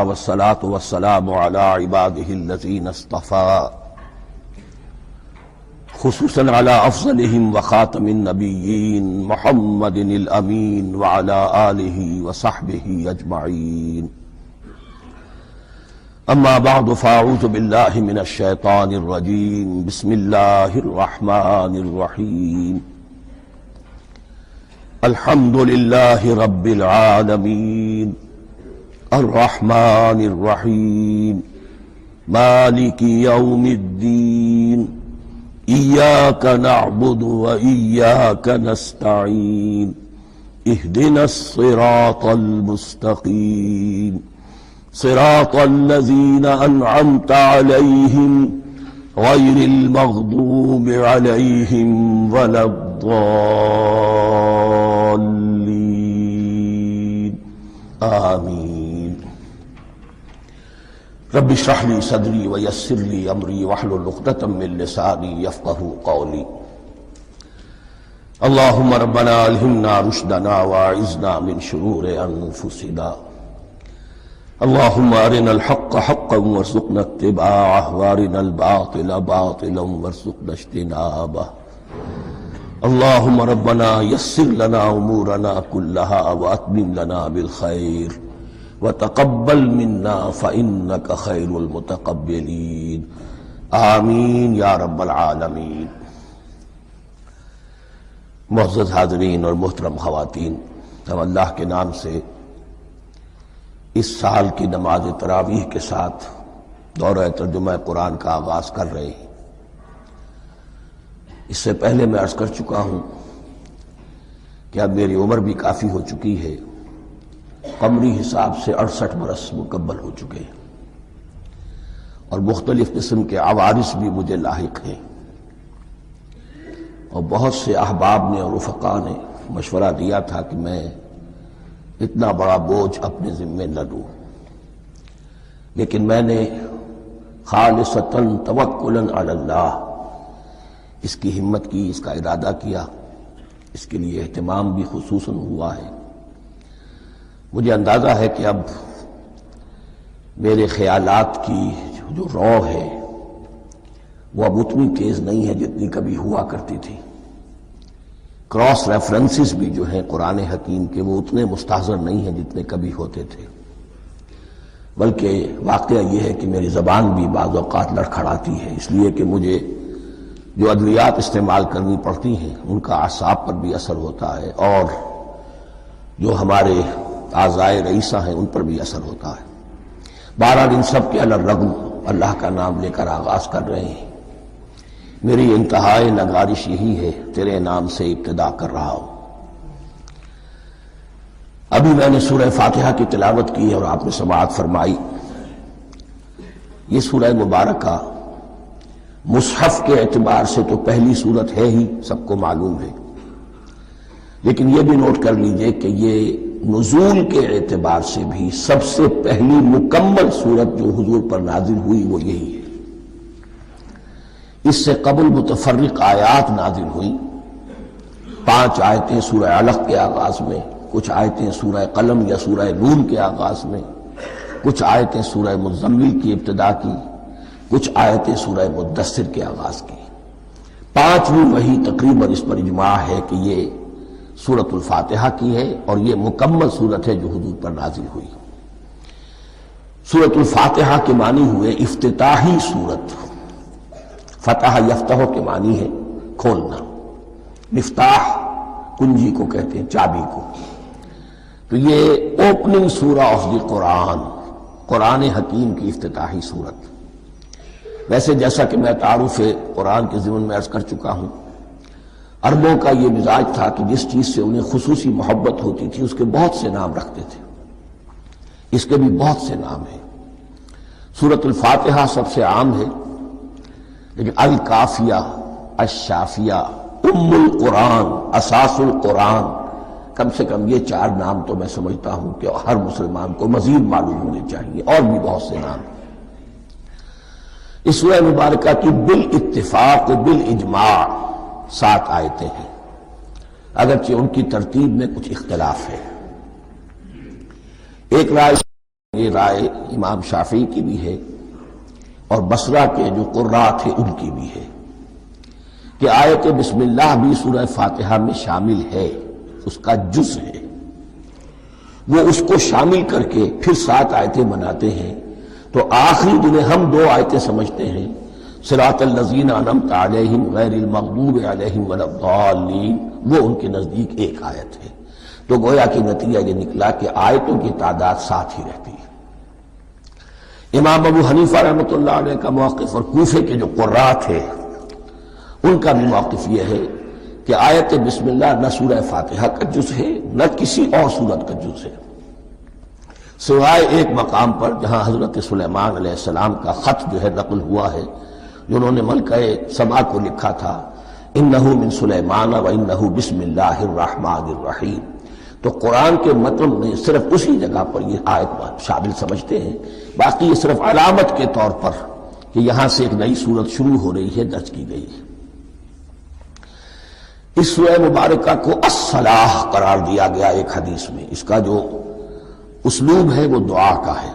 والصلاة والسلام على عباده الذين اصطفى خصوصا على أفضلهم وخاتم النبيين محمد الأمين وعلى آله وصحبه أجمعين. أما بعد فأعوذ بالله من الشيطان الرجيم. بسم الله الرحمن الرحيم. الحمد لله رب العالمين الرحمن الرحيم مالك يوم الدين إياك نعبد وإياك نستعين اهدنا الصراط المستقيم صراط الذين أنعمت عليهم غير المغضوب عليهم ولا الضالين آمين. رب اشرح لي صدري ويسر لي أمري واحلل عقدة من لساني يفقهوا قولي. اللهم ربنا ألهمنا رشدنا وأعذنا من شرور أنفسنا. اللهم أرنا الحق حقا وارزقنا اتباعه وأرنا الباطل باطلا وارزقنا اجتنابه. اللهم ربنا يسر لنا أمورنا كلها وأتمم لنا بالخير وتقبل منا فإنك خير المتقبلين آمین یا رب العالمین. معزز حاضرین اور محترم خواتین، ہم اللہ کے نام سے اس سال کی نماز تراویح کے ساتھ دورہ ترجمہ قرآن کا آغاز کر رہے ہیں. اس سے پہلے میں عرض کر چکا ہوں کہ اب میری عمر بھی کافی ہو چکی ہے. قمری حساب سے 68 برس مکمل ہو چکے ہیں اور مختلف قسم کے عوارض بھی مجھے لاحق ہیں، اور بہت سے احباب نے اور رفقاء نے مشورہ دیا تھا کہ میں اتنا بڑا بوجھ اپنے ذمے نہ لوں، لیکن میں نے خالصتاً توکلاً علی اللہ اس کی ہمت کی، اس کا ارادہ کیا، اس کے لیے اہتمام بھی خصوصاً ہوا ہے. مجھے اندازہ ہے کہ اب میرے خیالات کی جو رو ہے وہ اب اتنی تیز نہیں ہے جتنی کبھی ہوا کرتی تھی. کراس ریفرنسز بھی جو ہیں قرآن حکیم کے وہ اتنے مستحضر نہیں ہیں جتنے کبھی ہوتے تھے، بلکہ واقعہ یہ ہے کہ میری زبان بھی بعض اوقات لڑکھڑاتی ہے، اس لیے کہ مجھے جو ادویات استعمال کرنی پڑتی ہیں ان کا اعصاب پر بھی اثر ہوتا ہے، اور جو ہمارے اعضائے رئیسہ ہیں ان پر بھی اثر ہوتا ہے. بہرحال ان سب کے علی الرغم اللہ کا نام لے کر آغاز کر رہے ہیں. میری انتہائی نگارش یہی ہے، تیرے نام سے ابتدا کر رہا ہوں. ابھی میں نے سورہ فاتحہ کی تلاوت کی اور آپ نے سماعت فرمائی. یہ سورہ مبارکہ مصحف کے اعتبار سے تو پہلی سورت ہے ہی، سب کو معلوم ہے، لیکن یہ بھی نوٹ کر لیجئے کہ یہ نزول کے اعتبار سے بھی سب سے پہلی مکمل سورت جو حضور پر نازل ہوئی وہ یہی ہے. اس سے قبل متفرق آیات نازل ہوئی. 5 آیتیں سورہ علق کے آغاز میں، کچھ آیتیں سورہ قلم یا سورہ نون کے آغاز میں، کچھ آیتیں سورہ مزمل کی ابتدا کی، کچھ آیتیں سورہ مدثر کے آغاز کی. 5ویں وحی تقریباً اس پر اجماع ہے کہ یہ سورۃ الفاتحہ کی ہے، اور یہ مکمل سورت ہے جو حضور پر نازل ہوئی. سورۃ الفاتحہ کے معنی ہوئے افتتاحی سورت. فتح یفتح کے معنی ہے کھولنا. مفتاح کنجی کو کہتے ہیں، چابی کو. تو یہ اوپننگ سورہ آف دی قرآن، قرآن حکیم کی افتتاحی سورت. ویسے جیسا کہ میں تعارف قرآن کے ضمن میں عرض کر چکا ہوں، عربوں کا یہ مزاج تھا کہ جس چیز سے انہیں خصوصی محبت ہوتی تھی اس کے بہت سے نام رکھتے تھے. اس کے بھی بہت سے نام ہیں. سورۃ الفاتحہ سب سے عام ہے، لیکن الکافیہ، الشافیہ، ام القرآن، اساس القرآن، کم سے کم یہ 4 نام تو میں سمجھتا ہوں کہ ہر مسلمان کو مزید معلوم ہونے چاہیے، اور بھی بہت سے نام ہیں. اس سورہ مبارکہ کی بالاتفاق بالاجماع 7 آیتیں ہیں، اگرچہ ان کی ترتیب میں کچھ اختلاف ہے. ایک رائے یہ رائے امام شافعی کی بھی ہے اور بصرہ کے جو قراء تھے ان کی بھی ہے کہ آیت بسم اللہ بھی سورہ فاتحہ میں شامل ہے، اس کا جز ہے، وہ اس کو شامل کر کے پھر 7 آیتیں بناتے ہیں، تو آخری دن ہم 2 آیتیں سمجھتے ہیں، صراط الذین انعمت علیہم غیر المغضوب علیہم ولا الضالین، وہ ان کے نزدیک ایک آیت ہے۔ تو گویا کہ نتیجہ یہ نکلا کہ آیتوں کی تعداد 7 ہی رہتی ہے۔ امام ابو حنیفہ رحمۃ اللہ علیہ کا موقف اور کوفے کے جو قراء تھے ان کا بھی موقف یہ ہے کہ آیت بسم اللہ نہ سورہ فاتحہ کا جز ہے نہ کسی اور سورت کا جز ہے، سوائے ایک مقام پر جہاں حضرت سلیمان علیہ السلام کا خط جو ہے نقل ہوا ہے، جنہوں نے ملکہ سبا کو لکھا تھا انہ من سلیمان و انہ بسم اللہ الرحمن الرحیم، تو قرآن کے متن میں صرف اسی جگہ پر یہ آیت شامل سمجھتے ہیں، باقی یہ صرف علامت کے طور پر کہ یہاں سے ایک نئی سورت شروع ہو رہی ہے درج کی گئی ہے۔ اس سورہ مبارکہ کو الصلاح قرار دیا گیا ایک حدیث میں، اس کا جو اسلوب ہے وہ دعا کا ہے،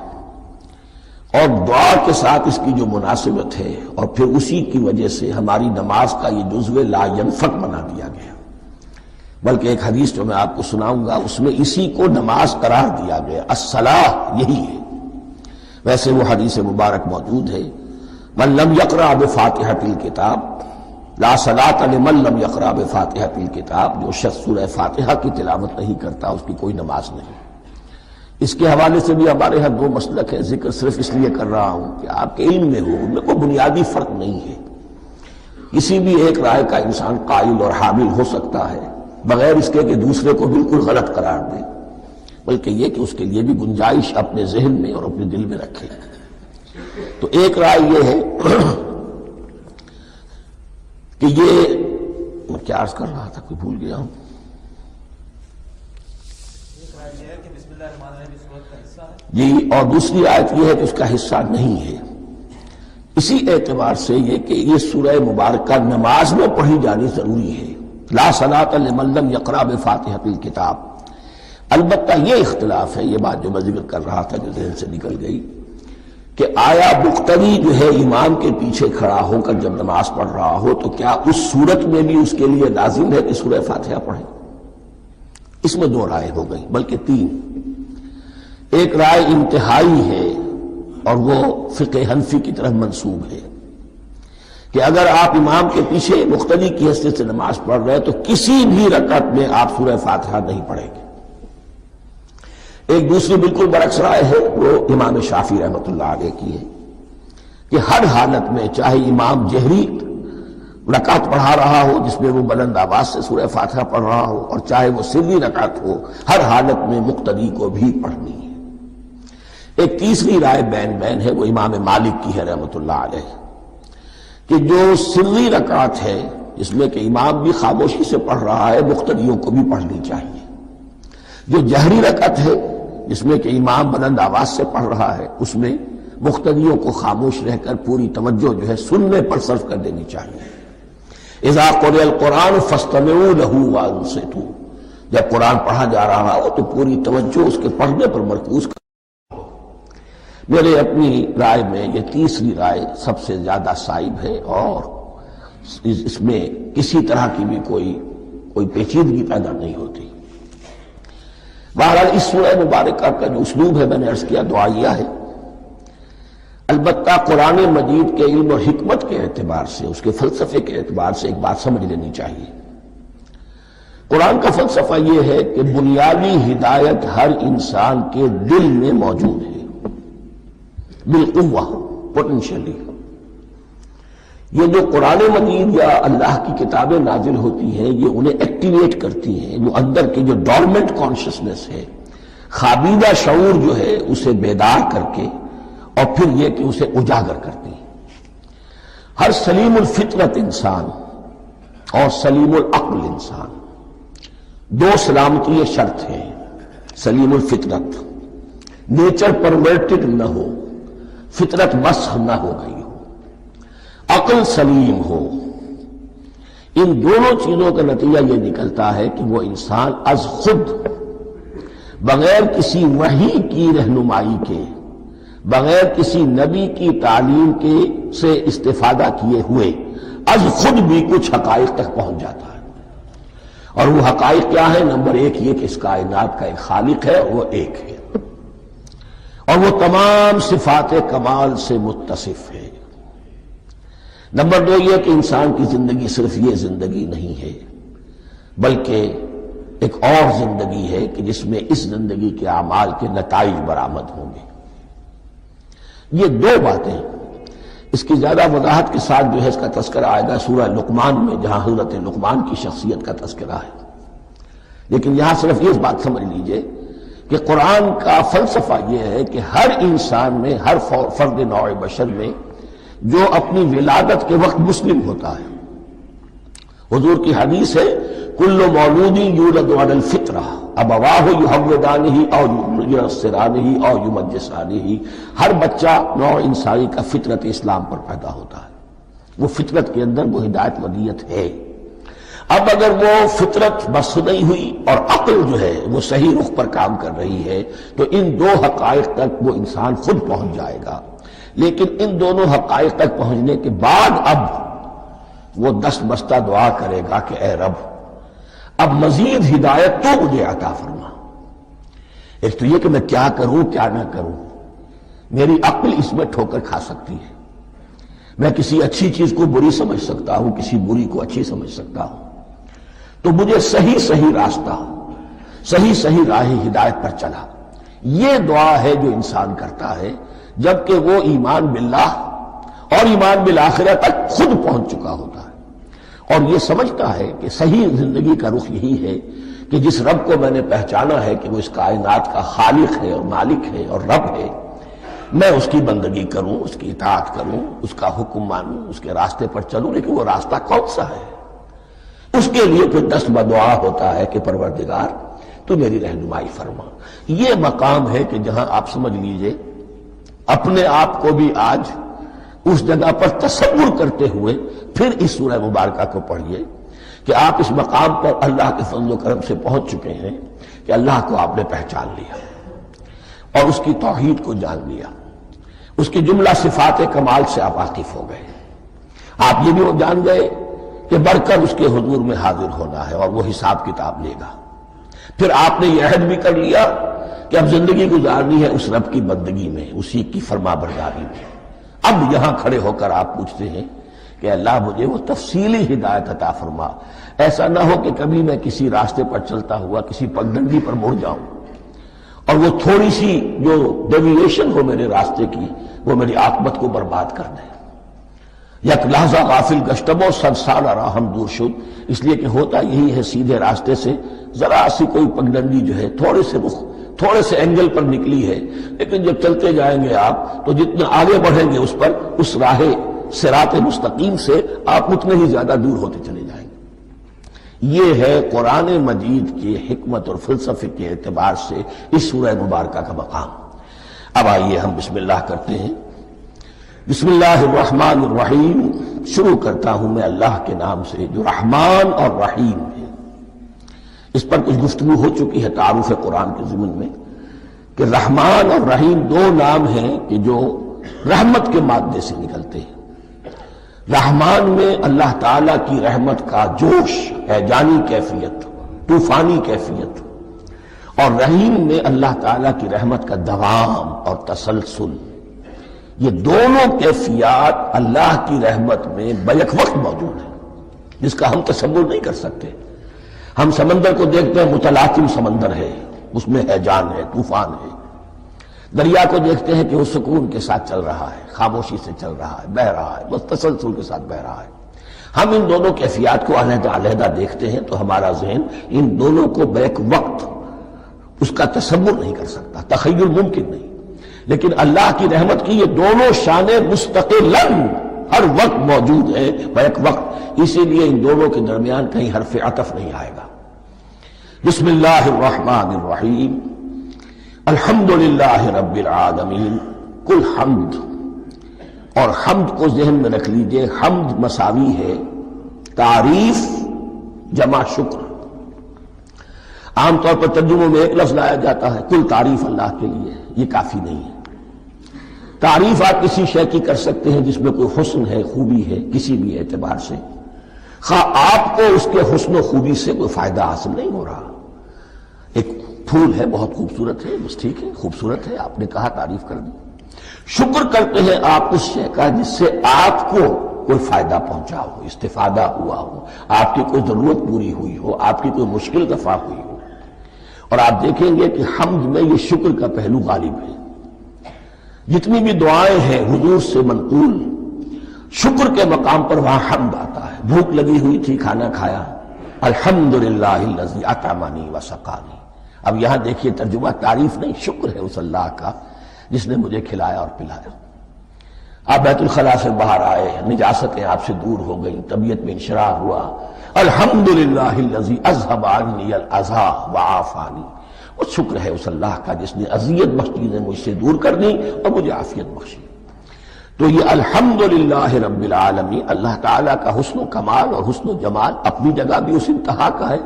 اور دعا کے ساتھ اس کی جو مناسبت ہے اور پھر اسی کی وجہ سے ہماری نماز کا یہ جزو لا ینفک بنا دیا گیا، بلکہ ایک حدیث جو میں آپ کو سناؤں گا اس میں اسی کو نماز قرار دیا گیا، الصلاح یہی ہے۔ ویسے وہ حدیث مبارک موجود ہے من لم یقرأ بفاتحۃ الکتاب لا صلاۃ لمن لم یقرأ بفاتحۃ الکتاب، جو شخص سورہ فاتحہ کی تلاوت نہیں کرتا اس کی کوئی نماز نہیں۔ اس کے حوالے سے بھی ہمارے ہاں 2 مسلک ہے، ذکر صرف اس لیے کر رہا ہوں کہ آپ کے علم میں ہو، ان میں کوئی بنیادی فرق نہیں ہے، کسی بھی ایک رائے کا انسان قائل اور حامل ہو سکتا ہے بغیر اس کے کہ دوسرے کو بالکل غلط قرار دے، بلکہ یہ کہ اس کے لیے بھی گنجائش اپنے ذہن میں اور اپنے دل میں رکھے۔ تو ایک رائے یہ ہے کہ یہ میں کیا عرض کر رہا تھا کوئی بھول گیا ہوں، جی، اور دوسری آیت یہ ہے کہ اس کا حصہ نہیں ہے۔ اسی اعتبار سے یہ کہ یہ سورہ مبارکہ نماز میں پڑھی جانی ضروری ہے، لا صلاۃ لمن لم یقرأ بفاتحۃ الکتاب۔ البتہ یہ اختلاف ہے، یہ بات جو میں ذکر کر رہا تھا جو ذہن سے نکل گئی، کہ آیا مقتدی جو ہے امام کے پیچھے کھڑا ہو کر جب نماز پڑھ رہا ہو تو کیا اس صورت میں بھی اس کے لیے لازم ہے کہ سورہ فاتحہ پڑھے؟ اس میں 2 رائے ہو گئی، بلکہ 3۔ ایک رائے انتہائی ہے اور وہ فقہ حنفی کی طرف منسوب ہے کہ اگر آپ امام کے پیچھے مقتدی کی حیثیت سے نماز پڑھ رہے تو کسی بھی رکعت میں آپ سورہ فاتحہ نہیں پڑھیں گے۔ ایک دوسری بالکل برعکس رائے ہے، وہ امام شافعی رحمۃ اللہ علیہ کی ہے کہ ہر حالت میں چاہے امام جہری رکعت پڑھا رہا ہو جس میں وہ بلند آواز سے سورہ فاتحہ پڑھ رہا ہو اور چاہے وہ سری رکعت ہو، ہر حالت میں مقتدی کو بھی پڑھنی ہے۔ ایک تیسری رائے بین ہے، وہ امام مالک کی ہے رحمۃ اللہ علیہ، کہ جو سری رکعت ہے جس میں کہ امام بھی خاموشی سے پڑھ رہا ہے مقتدیوں کو بھی پڑھنی چاہیے، جو جہری رکعت ہے جس میں کہ امام بلند آواز سے پڑھ رہا ہے اس میں مقتدیوں کو خاموش رہ کر پوری توجہ جو ہے سننے پر صرف کر دینی چاہیے۔ اذا قرئ القرآن فاستمعوا له وانصتوا، جب قرآن پڑھا جا رہا ہو تو پوری توجہ اس کے پڑھنے پر مرکوز کر۔ میرے اپنی رائے میں یہ تیسری رائے سب سے زیادہ صائب ہے اور اس میں کسی طرح کی بھی کوئی پیچیدگی پیدا نہیں ہوتی۔ بہرحال اس سورہ مبارکہ کا جو اسلوب ہے میں نے عرض کیا دعائیہ ہے، البتہ قرآن مجید کے علم اور حکمت کے اعتبار سے، اس کے فلسفے کے اعتبار سے ایک بات سمجھ لینی چاہیے۔ قرآن کا فلسفہ یہ ہے کہ بنیادی ہدایت ہر انسان کے دل میں موجود ہے، بالقوہ، پوٹینشلی۔ یہ جو قرآن مجید یا اللہ کی کتابیں نازل ہوتی ہیں یہ انہیں ایکٹیویٹ کرتی ہیں، وہ اندر کی جو ڈورمنٹ کانشسنس ہے، خوابیدہ شعور جو ہے اسے بیدار کر کے اور پھر یہ کہ اسے اجاگر کرتی ہیں۔ ہر سلیم الفطرت انسان اور سلیم العقل انسان، 2 سلامتی یہ شرط ہے، سلیم الفطرت، نیچر پرورٹڈ نہ ہو، فطرت مسخ نہ ہو گئی ہو، عقل سلیم ہو، ان دونوں چیزوں کا نتیجہ یہ نکلتا ہے کہ وہ انسان از خود بغیر کسی وحی کی رہنمائی کے، بغیر کسی نبی کی تعلیم کے سے استفادہ کیے ہوئے از خود بھی کچھ حقائق تک پہنچ جاتا ہے۔ اور وہ حقائق کیا ہے؟ نمبر ایک یہ کہ اس کائنات کا ایک خالق ہے، وہ ایک ہے، اور وہ تمام صفات کمال سے متصف ہے۔ نمبر دو یہ کہ انسان کی زندگی صرف یہ زندگی نہیں ہے، بلکہ ایک اور زندگی ہے کہ جس میں اس زندگی کے اعمال کے نتائج برآمد ہوں گے۔ یہ دو باتیں، اس کی زیادہ وضاحت کے ساتھ جو ہے اس کا تذکرہ آئے گا سورہ لقمان میں، جہاں حضرت لقمان کی شخصیت کا تذکرہ ہے۔ لیکن یہاں صرف یہ بات سمجھ لیجئے کہ قرآن کا فلسفہ یہ ہے کہ ہر انسان میں، ہر فرد نوع بشر میں جو اپنی ولادت کے وقت مسلم ہوتا ہے، حضور کی حدیث ہے کل مولود یولد علی الفطرہ ابواہ یحودانہ او ینصرانہ او یمجسانہ، ہر بچہ نوع انسانی کا فطرت اسلام پر پیدا ہوتا ہے، وہ فطرت کے اندر وہ ہدایت ودیت ہے۔ اب اگر وہ فطرت بس نہیں ہوئی اور عقل جو ہے وہ صحیح رخ پر کام کر رہی ہے تو ان دو حقائق تک وہ انسان خود پہنچ جائے گا۔ لیکن ان دونوں حقائق تک پہنچنے کے بعد اب وہ دست بستہ دعا کرے گا کہ اے رب اب مزید ہدایت تو مجھے عطا فرما۔ ایک تو یہ کہ میں کیا کروں کیا نہ کروں، میری عقل اس میں ٹھوکر کھا سکتی ہے، میں کسی اچھی چیز کو بری سمجھ سکتا ہوں، کسی بری کو اچھی سمجھ سکتا ہوں، تو مجھے صحیح راستہ، صحیح راہ ہدایت پر چلا۔ یہ دعا ہے جو انسان کرتا ہے جبکہ وہ ایمان باللہ اور ایمان بالآخرہ تک خود پہنچ چکا ہوتا ہے، اور یہ سمجھتا ہے کہ صحیح زندگی کا رخ یہی ہے کہ جس رب کو میں نے پہچانا ہے کہ وہ اس کائنات کا خالق ہے اور مالک ہے اور رب ہے، میں اس کی بندگی کروں، اس کی اطاعت کروں، اس کا حکم مانوں، اس کے راستے پر چلوں۔ لیکن وہ راستہ کون سا ہے؟ اس کے لیے پھر دست بدعا ہوتا ہے کہ پروردگار تو میری رہنمائی فرما۔ یہ مقام ہے کہ جہاں آپ سمجھ لیجئے اپنے آپ کو بھی آج اس جگہ پر تصور کرتے ہوئے پھر اس سورہ مبارکہ کو پڑھیے کہ آپ اس مقام پر اللہ کے فضل و کرم سے پہنچ چکے ہیں کہ اللہ کو آپ نے پہچان لیا اور اس کی توحید کو جان لیا، اس کی جملہ صفات کمال سے آپ واقف ہو گئے۔ آپ یہ بھی جان گئے کہ بڑھ کر اس کے حضور میں حاضر ہونا ہے اور وہ حساب کتاب لے گا۔ پھر آپ نے یہ عہد بھی کر لیا کہ اب زندگی گزارنی ہے اس رب کی بندگی میں، اسی کی فرما برداری میں۔ اب یہاں کھڑے ہو کر آپ پوچھتے ہیں کہ اللہ مجھے وہ تفصیلی ہدایت عطا فرما، ایسا نہ ہو کہ کبھی میں کسی راستے پر چلتا ہوا کسی پگڈنڈی پر مڑ جاؤں اور وہ تھوڑی سی جو ڈیوییشن ہو میرے راستے کی وہ میری عاقبت کو برباد کر دے۔ یک لحظہ غافل گشتبو صد سال راہم دور شد، اس لیے کہ ہوتا یہی ہے سیدھے راستے سے ذرا سی کوئی پگڈنڈی جو ہے تھوڑے سے اینگل پر نکلی ہے، لیکن جب چلتے جائیں گے آپ تو جتنا آگے بڑھیں گے اس پر، اس راہ صراط مستقیم سے آپ اتنے ہی زیادہ دور ہوتے چلے جائیں گے۔ یہ ہے قرآن مجید کی حکمت اور فلسفے کے اعتبار سے اس سورہ مبارکہ کا مقام۔ اب آئیے ہم بسم اللہ کرتے ہیں۔ بسم اللہ الرحمن الرحیم، شروع کرتا ہوں میں اللہ کے نام سے جو رحمان اور رحیم ہے۔ اس پر کچھ گفتگو ہو چکی ہے تعارف قرآن کے ضمن میں کہ رحمان اور رحیم دو نام ہیں کہ جو رحمت کے مادے سے نکلتے ہیں۔ رحمان میں اللہ تعالیٰ کی رحمت کا جوش ہے، جانی کیفیت، طوفانی کیفیت، اور رحیم میں اللہ تعالیٰ کی رحمت کا دوام اور تسلسل۔ یہ دونوں کیفیات اللہ کی رحمت میں بیک وقت موجود ہیں، جس کا ہم تصور نہیں کر سکتے۔ ہم سمندر کو دیکھتے ہیں، متلاطم سمندر ہے، اس میں ہیجان ہے، طوفان ہے۔ دریا کو دیکھتے ہیں کہ وہ سکون کے ساتھ چل رہا ہے، خاموشی سے چل رہا ہے، بہہ رہا ہے، بس تسلسل کے ساتھ بہہ رہا ہے۔ ہم ان دونوں کیفیات کو علیحدہ علیحدہ دیکھتے ہیں تو ہمارا ذہن ان دونوں کو بیک وقت اس کا تصور نہیں کر سکتا، تخیل ممکن نہیں۔ لیکن اللہ کی رحمت کی یہ دونوں شانیں مستقلاً ہر وقت موجود ہیں بیک وقت، اسی لیے ان دونوں کے درمیان کہیں حرف عطف نہیں آئے گا۔ بسم اللہ الرحمن الرحیم، الحمدللہ رب العالمین۔ کل حمد، اور حمد کو ذہن میں رکھ لیجئے، حمد مساوی ہے تعریف جمع شکر۔ عام طور پر ترجموں میں ایک لفظ لایا جاتا ہے، کل تعریف اللہ کے لیے، یہ کافی نہیں ہے۔ تعریف آپ کسی شے کی کر سکتے ہیں جس میں کوئی حسن ہے، خوبی ہے، کسی بھی اعتبار سے، خواہ آپ کو اس کے حسن و خوبی سے کوئی فائدہ حاصل نہیں ہو رہا۔ ایک پھول ہے، بہت خوبصورت ہے، بس ٹھیک ہے، خوبصورت ہے، آپ نے کہا، تعریف کر دی۔ شکر کرتے ہیں آپ اس شے کا جس سے آپ کو کوئی فائدہ پہنچا ہو، استفادہ ہوا ہو، آپ کی کوئی ضرورت پوری ہوئی ہو، آپ کی کوئی مشکل دفع ہوئی ہو۔ اور آپ دیکھیں گے کہ حمد میں یہ شکر کا پہلو غالب ہے۔ جتنی بھی دعائیں ہیں حضور سے منقول، شکر کے مقام پر وہاں حمد آتا ہے۔ بھوک لگی ہوئی تھی، کھانا کھایا، الحمدللہ الذی اطعمنی وسقانی۔ اب یہاں دیکھیے ترجمہ، تعریف نہیں، شکر ہے اس اللہ کا جس نے مجھے کھلایا اور پلایا۔ آپ بیت الخلاء سے باہر آئے، نجاستیں آپ سے دور ہو گئیں، طبیعت میں انشراح ہوا، الحمدللہ الذی اذھب عنی الاذی وعافانی۔ وہ شکر ہے اس اللہ کا جس نے اذیت بخش چیزیں مجھ سے دور کر دیں اور مجھے عافیت بخشی۔ تو یہ الحمدللہ رب العالمین، اللہ تعالیٰ کا حسن و کمال اور حسن و جمال اپنی جگہ بھی اس انتہا کا ہے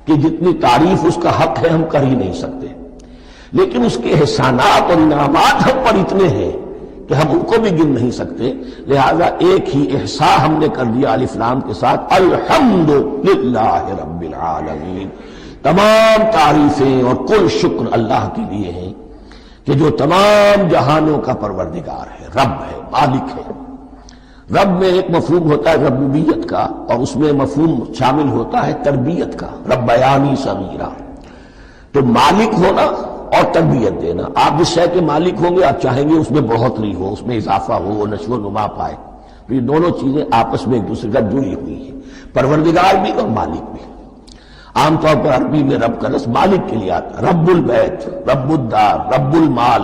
کہ جتنی تعریف اس کا حق ہے ہم کر ہی نہیں سکتے، لیکن اس کے احسانات اور انعامات ہم پر اتنے ہیں کہ ہم ان کو بھی گن نہیں سکتے۔ لہذا ایک ہی احصاء ہم نے کر دیا الف لام کے ساتھ، الحمدللہ رب العالمین۔ تمام تعریفیں اور کل شکر اللہ کے لیے ہیں کہ جو تمام جہانوں کا پروردگار ہے، رب ہے، مالک ہے۔ رب میں ایک مفہوم ہوتا ہے ربوبیت کا، اور اس میں مفہوم شامل ہوتا ہے تربیت کا، ربیانی صغیرہ۔ تو مالک ہونا اور تربیت دینا، آپ جس شے کے مالک ہوں گے آپ چاہیں گے اس میں بڑھوتری ہو، اس میں اضافہ ہو، وہ نشو و نما پائے۔ تو یہ دونوں چیزیں آپس میں ایک دوسرے کا جڑی ہوئی ہیں، پروردگار بھی اور مالک بھی۔ عام طور پر عربی میں رب کا لفظ مالک کے لیے آتا ہے، رب البیت، رب الدار، رب المال۔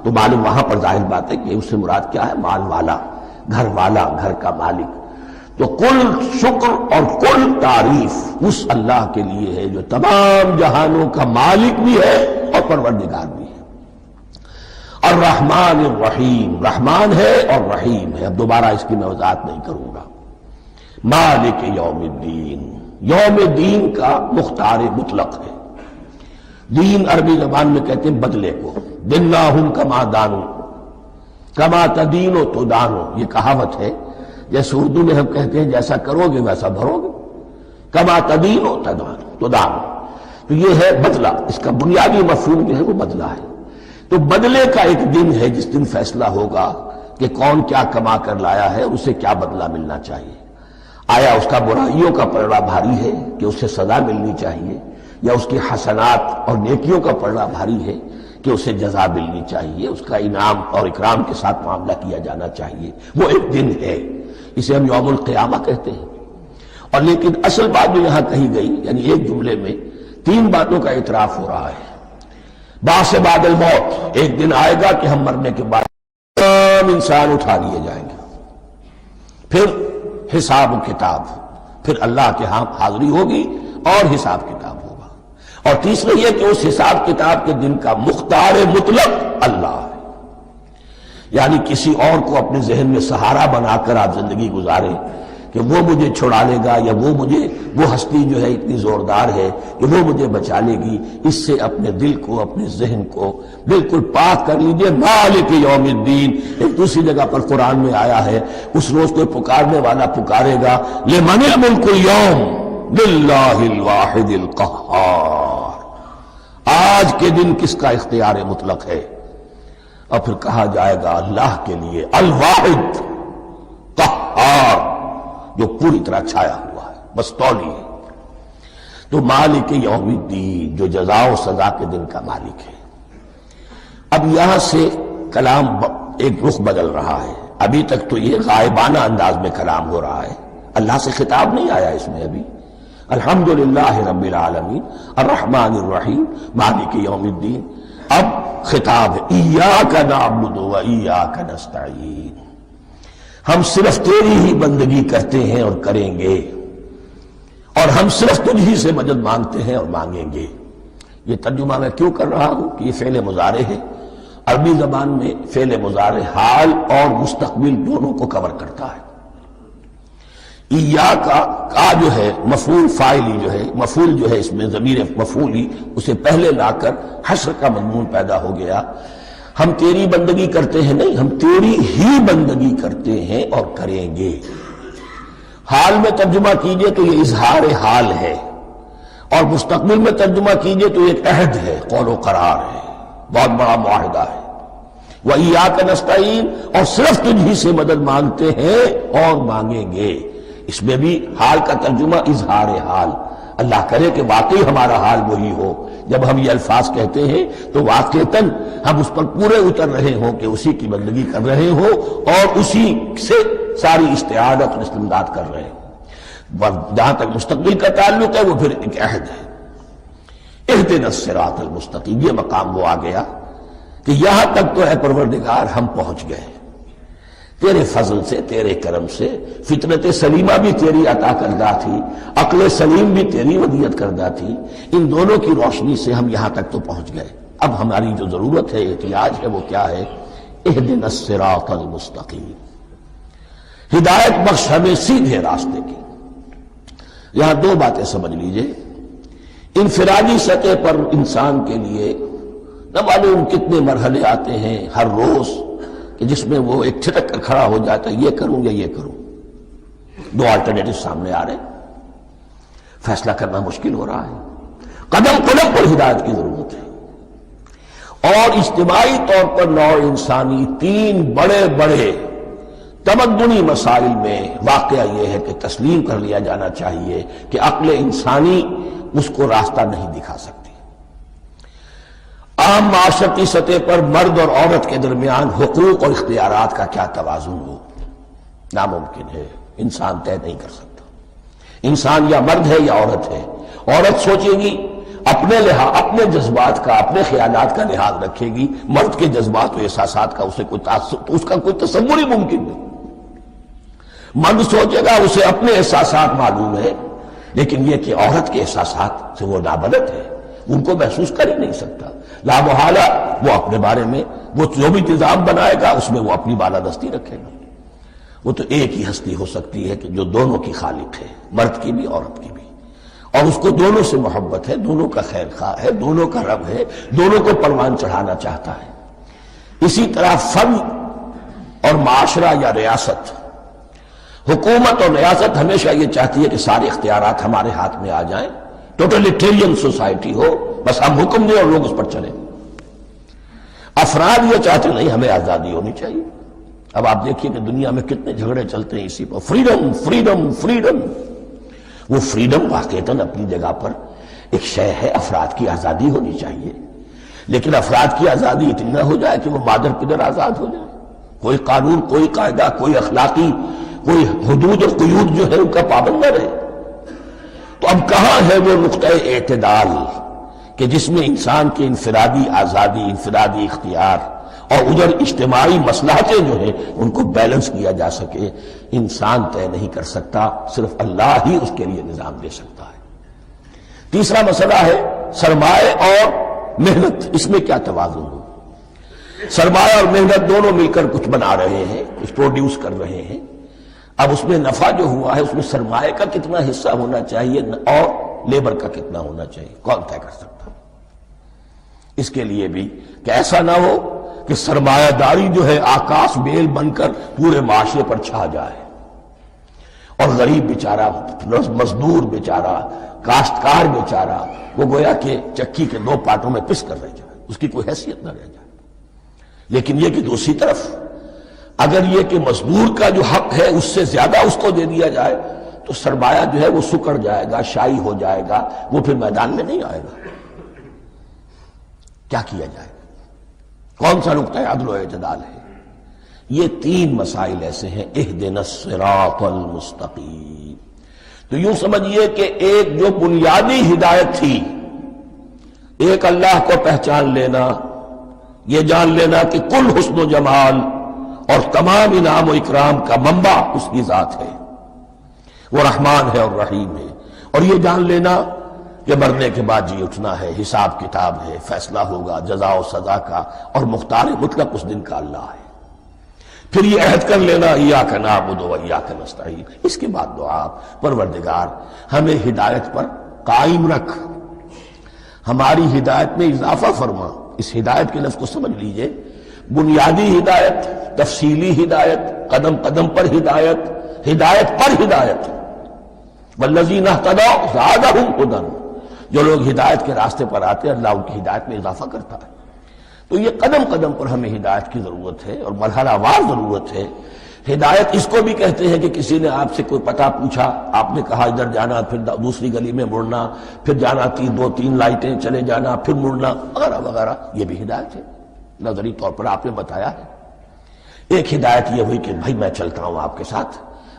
تو معلوم وہاں پر ظاہر بات ہے کہ اس سے مراد کیا ہے، مال والا، گھر والا، گھر کا مالک۔ تو کل شکر اور کل تعریف اس اللہ کے لیے ہے جو تمام جہانوں کا مالک بھی ہے اور پروردگار بھی ہے۔ الرحمن الرحیم، رحمان ہے اور رحیم ہے۔ اب دوبارہ اس کی میں وضاحت نہیں کروں گا۔ مالک یوم الدین، یوم دین کا مختار مطلق ہے۔ دین عربی زبان میں کہتے ہیں بدلے کو، دناہم کما دانو، کما تدینو تو دانو، یہ کہاوت ہے۔ جیسے اردو میں ہم کہتے ہیں جیسا کرو گے ویسا بھرو گے، کما تدینو تو دانو۔ تو یہ ہے بدلہ، اس کا بنیادی مفہوم جو ہے وہ بدلہ ہے۔ تو بدلے کا ایک دن ہے جس دن فیصلہ ہوگا کہ کون کیا کما کر لایا ہے، اسے کیا بدلہ ملنا چاہیے۔ آیا اس کا برائیوں کا پلڑا بھاری ہے کہ اسے سزا ملنی چاہیے، یا اس کی حسنات اور نیکیوں کا پلڑا بھاری ہے کہ اسے جزا ملنی چاہیے، اس کا انعام اور اکرام کے ساتھ معاملہ کیا جانا چاہیے۔ وہ ایک دن ہے، اسے ہم یوم القیامہ کہتے ہیں۔ اور لیکن اصل بات جو یہاں کہی گئی، یعنی ایک جملے میں تین باتوں کا اعتراف ہو رہا ہے۔ بعث بعد الموت، ایک دن آئے گا کہ ہم مرنے کے بعد تمام انسان اٹھا لیے جائیں گے، پھر حساب و کتاب، پھر اللہ کے ہاں حاضری ہوگی اور حساب کتاب ہوگا۔ اور تیسرا یہ کہ اس حساب کتاب کے دن کا مختار مطلق اللہ ہے، یعنی کسی اور کو اپنے ذہن میں سہارا بنا کر آپ زندگی گزاریں کہ وہ مجھے چھڑا لے گا، یا وہ ہستی جو ہے اتنی زوردار ہے کہ وہ مجھے بچا لے گی، اس سے اپنے دل کو، اپنے ذہن کو بالکل پاک کر لیجئے۔ مالک یوم الدین، ایک دوسری جگہ پر قرآن میں آیا ہے، اس روز کوئی پکارنے والا پکارے گا، لمن الملک اليوم للہ الواحد القہار، آج کے دن کس کا اختیار مطلق ہے؟ اور پھر کہا جائے گا اللہ کے لیے، الواحد قہار، جو پوری طرح چھایا ہوا ہے، بس تولی ہے۔ تو مالک یوم الدین، جو جزا و سزا کے دن کا مالک ہے۔ اب یہاں سے کلام ایک رخ بدل رہا ہے۔ ابھی تک تو یہ غائبانہ انداز میں کلام ہو رہا ہے، اللہ سے خطاب نہیں آیا اس میں ابھی۔ الحمدللہ رب العالمین الرحمن الرحیم مالک یوم الدین۔ اب خطاب ہے، ایاک نعبد و ایاک نستعین، ہم صرف تیری ہی بندگی کرتے ہیں اور کریں گے، اور ہم صرف تجھ ہی سے مدد مانگتے ہیں اور مانگیں گے۔ یہ ترجمہ میں کیوں کر رہا ہوں کہ یہ فعل مضارع ہے۔ عربی زبان میں فعل مضارع حال اور مستقبل دونوں کو کور کرتا ہے۔ کا جو ہے مفعول فاعلی جو ہے، مفعول جو ہے اس میں ضمیر مفعولی اسے پہلے لا کر حشر کا مضمون پیدا ہو گیا۔ ہم تیری بندگی کرتے ہیں نہیں، ہم تیری ہی بندگی کرتے ہیں اور کریں گے۔ حال میں ترجمہ کیجئے تو یہ اظہار حال ہے، اور مستقبل میں ترجمہ کیجئے تو ایک عہد ہے، قول و قرار ہے، بہت بڑا معاہدہ ہے۔ وَإِيَّاكَ نَسْتَعِينُ، اور صرف تجھ ہی سے مدد مانگتے ہیں اور مانگیں گے۔ اس میں بھی حال کا ترجمہ اظہار حال، اللہ کرے کہ واقعی ہمارا حال وہی ہو، جب ہم یہ الفاظ کہتے ہیں تو واقعتاً ہم اس پر پورے اتر رہے ہوں کہ اسی کی بندگی کر رہے ہوں اور اسی سے ساری استعانت اور استمداد کر رہے ہیں۔ جہاں تک مستقبل کا تعلق ہے وہ پھر ایک عہد ہے، اہدنا الصراط المستقیم، یہ مقام وہ آ گیا کہ یہاں تک تو اے پروردگار ہم پہنچ گئے تیرے فضل سے، تیرے کرم سے۔ فطرت سلیمہ بھی تیری عطا کردہ تھی، عقل سلیم بھی تیری ودیت کردہ تھی، ان دونوں کی روشنی سے ہم یہاں تک تو پہنچ گئے۔ اب ہماری جو ضرورت ہے، احتیاج ہے، وہ کیا ہے؟ اہدنا الصراط المستقیم، ہدایت بخش ہمیں سیدھے راستے کی۔ یہاں دو باتیں سمجھ لیجئے۔ انفرادی سطح پر انسان کے لیے نہ معلوم کتنے مرحلے آتے ہیں ہر روز کہ جس میں وہ ایک چھٹک کر کھڑا ہو جاتا ہے، یہ کروں یا یہ کروں، دو آلٹرنیٹو سامنے آ رہے ہیں، فیصلہ کرنا مشکل ہو رہا ہے، قدم قدم پر ہدایت کی ضرورت ہے۔ اور اجتماعی طور پر نوع انسانی تین بڑے بڑے تمدنی مسائل میں واقعہ یہ ہے کہ تسلیم کر لیا جانا چاہیے کہ عقل انسانی اس کو راستہ نہیں دکھا سکتی۔ عام معاشرتی سطح پر مرد اور عورت کے درمیان حقوق اور اختیارات کا کیا توازن ہو، ناممکن ہے، انسان طے نہیں کر سکتا۔ انسان یا مرد ہے یا عورت ہے۔ عورت سوچے گی اپنے جذبات کا، اپنے خیالات کا لحاظ رکھے گی، مرد کے جذبات و احساسات کا اس کا کوئی تصور ہی ممکن نہیں۔ مرد سوچے گا اسے اپنے احساسات معلوم ہے، لیکن یہ کہ عورت کے احساسات سے وہ نابلد ہے، ان کو محسوس کر ہی نہیں سکتا۔ لا محالہ وہ اپنے بارے میں وہ جو بھی نظام بنائے گا اس میں وہ اپنی بالادستی رکھے گا۔ وہ تو ایک ہی ہستی ہو سکتی ہے کہ جو دونوں کی خالق ہے، مرد کی بھی عورت کی بھی، اور اس کو دونوں سے محبت ہے، دونوں کا خیر خواہ ہے، دونوں کا رب ہے، دونوں کو پروان چڑھانا چاہتا ہے۔ اسی طرح فرد اور معاشرہ یا ریاست، حکومت اور ریاست ہمیشہ یہ چاہتی ہے کہ سارے اختیارات ہمارے ہاتھ میں آ جائیں، ٹوٹلیٹیرین سوسائٹی ہو، بس ہم حکم دیں اور لوگ اس پر چلیں۔ افراد یہ چاہتے نہیں، ہمیں آزادی ہونی چاہیے۔ اب آپ دیکھیے کہ دنیا میں کتنے جھگڑے چلتے ہیں اسی پر، فریڈم فریڈم فریڈم۔ وہ فریڈم واقعتاً اپنی جگہ پر ایک شے ہے، افراد کی آزادی ہونی چاہیے، لیکن افراد کی آزادی اتنی نہ ہو جائے کہ وہ مادر پدر آزاد ہو جائے، کوئی قانون، کوئی قاعدہ، کوئی اخلاقی کوئی حدود اور قیود جو ہے ان کا پابند نہ رہے۔ تو اب کہاں ہے وہ نقطہ اعتدال کہ جس میں انسان کی انفرادی آزادی، انفرادی اختیار اور ادھر اجتماعی مصلحتیں جو ہیں ان کو بیلنس کیا جا سکے؟ انسان طے نہیں کر سکتا، صرف اللہ ہی اس کے لیے نظام دے سکتا ہے۔ تیسرا مسئلہ ہے سرمایہ اور محنت، اس میں کیا توازن ہو؟ سرمایہ اور محنت دونوں مل کر کچھ بنا رہے ہیں، کچھ پروڈیوس کر رہے ہیں۔ اب اس میں نفع جو ہوا ہے اس میں سرمایہ کا کتنا حصہ ہونا چاہیے اور لیبر کا کتنا ہونا چاہیے، کون طے کر سکتا؟ اس کے لیے بھی کہ ایسا نہ ہو کہ سرمایہ داری جو ہے آکاش بیل بن کر پورے معاشرے پر چھا جائے، اور غریب بیچارہ، مزدور بیچارہ، کاشتکار بیچارہ وہ گویا کہ چکی کے دو پارٹوں میں پس کر رہ جائے، اس کی کوئی حیثیت نہ رہ جائے۔ لیکن یہ کہ دوسری طرف اگر یہ کہ مزدور کا جو حق ہے اس سے زیادہ اس کو دے دیا جائے تو سرمایہ جو ہے وہ سکڑ جائے گا، شائی ہو جائے گا، وہ پھر میدان میں نہیں آئے گا۔ کیا کیا جائے؟ کون سا نقطہ عدل و اعتدال ہے؟ یہ تین مسائل ایسے ہیں، اہدنا الصراط المستقیم۔ تو یوں سمجھیے کہ ایک جو بنیادی ہدایت تھی، ایک اللہ کو پہچان لینا، یہ جان لینا کہ کل حسن و جمال اور تمام انعام و اکرام کا منبع اس کی ذات ہے، وہ رحمان ہے اور رحیم ہے، اور یہ جان لینا کہ مرنے کے بعد جی اٹھنا ہے، حساب کتاب ہے، فیصلہ ہوگا جزا و سزا کا، اور مختار مطلق اس دن کا اللہ ہے۔ پھر یہ عہد کر لینا ایاک نعبد و ایاک نستعین، اس کے بعد دعا پروردگار ہمیں ہدایت پر قائم رکھ، ہماری ہدایت میں اضافہ فرما۔ اس ہدایت کے لفظ کو سمجھ لیجئے، بنیادی ہدایت، تفصیلی ہدایت، قدم قدم پر ہدایت، ہدایت پر ہدایت۔ والذین اہتدوا زادہم ھدی، جو لوگ ہدایت کے راستے پر آتے ہیں اللہ ان کی ہدایت میں اضافہ کرتا ہے۔ تو یہ قدم قدم پر ہمیں ہدایت کی ضرورت ہے اور مرحلہ وار ضرورت ہے۔ ہدایت اس کو بھی کہتے ہیں کہ کسی نے آپ سے کوئی پتہ پوچھا، آپ نے کہا ادھر جانا، پھر دوسری گلی میں مڑنا، پھر جانا دو تین لائٹیں چلے جانا، پھر مڑنا وغیرہ وغیرہ، یہ بھی ہدایت ہے، نظری طور پر آپ نے بتایا ہے۔ ایک ہدایت یہ ہوئی کہ بھائی میں چلتا ہوں آپ کے ساتھ،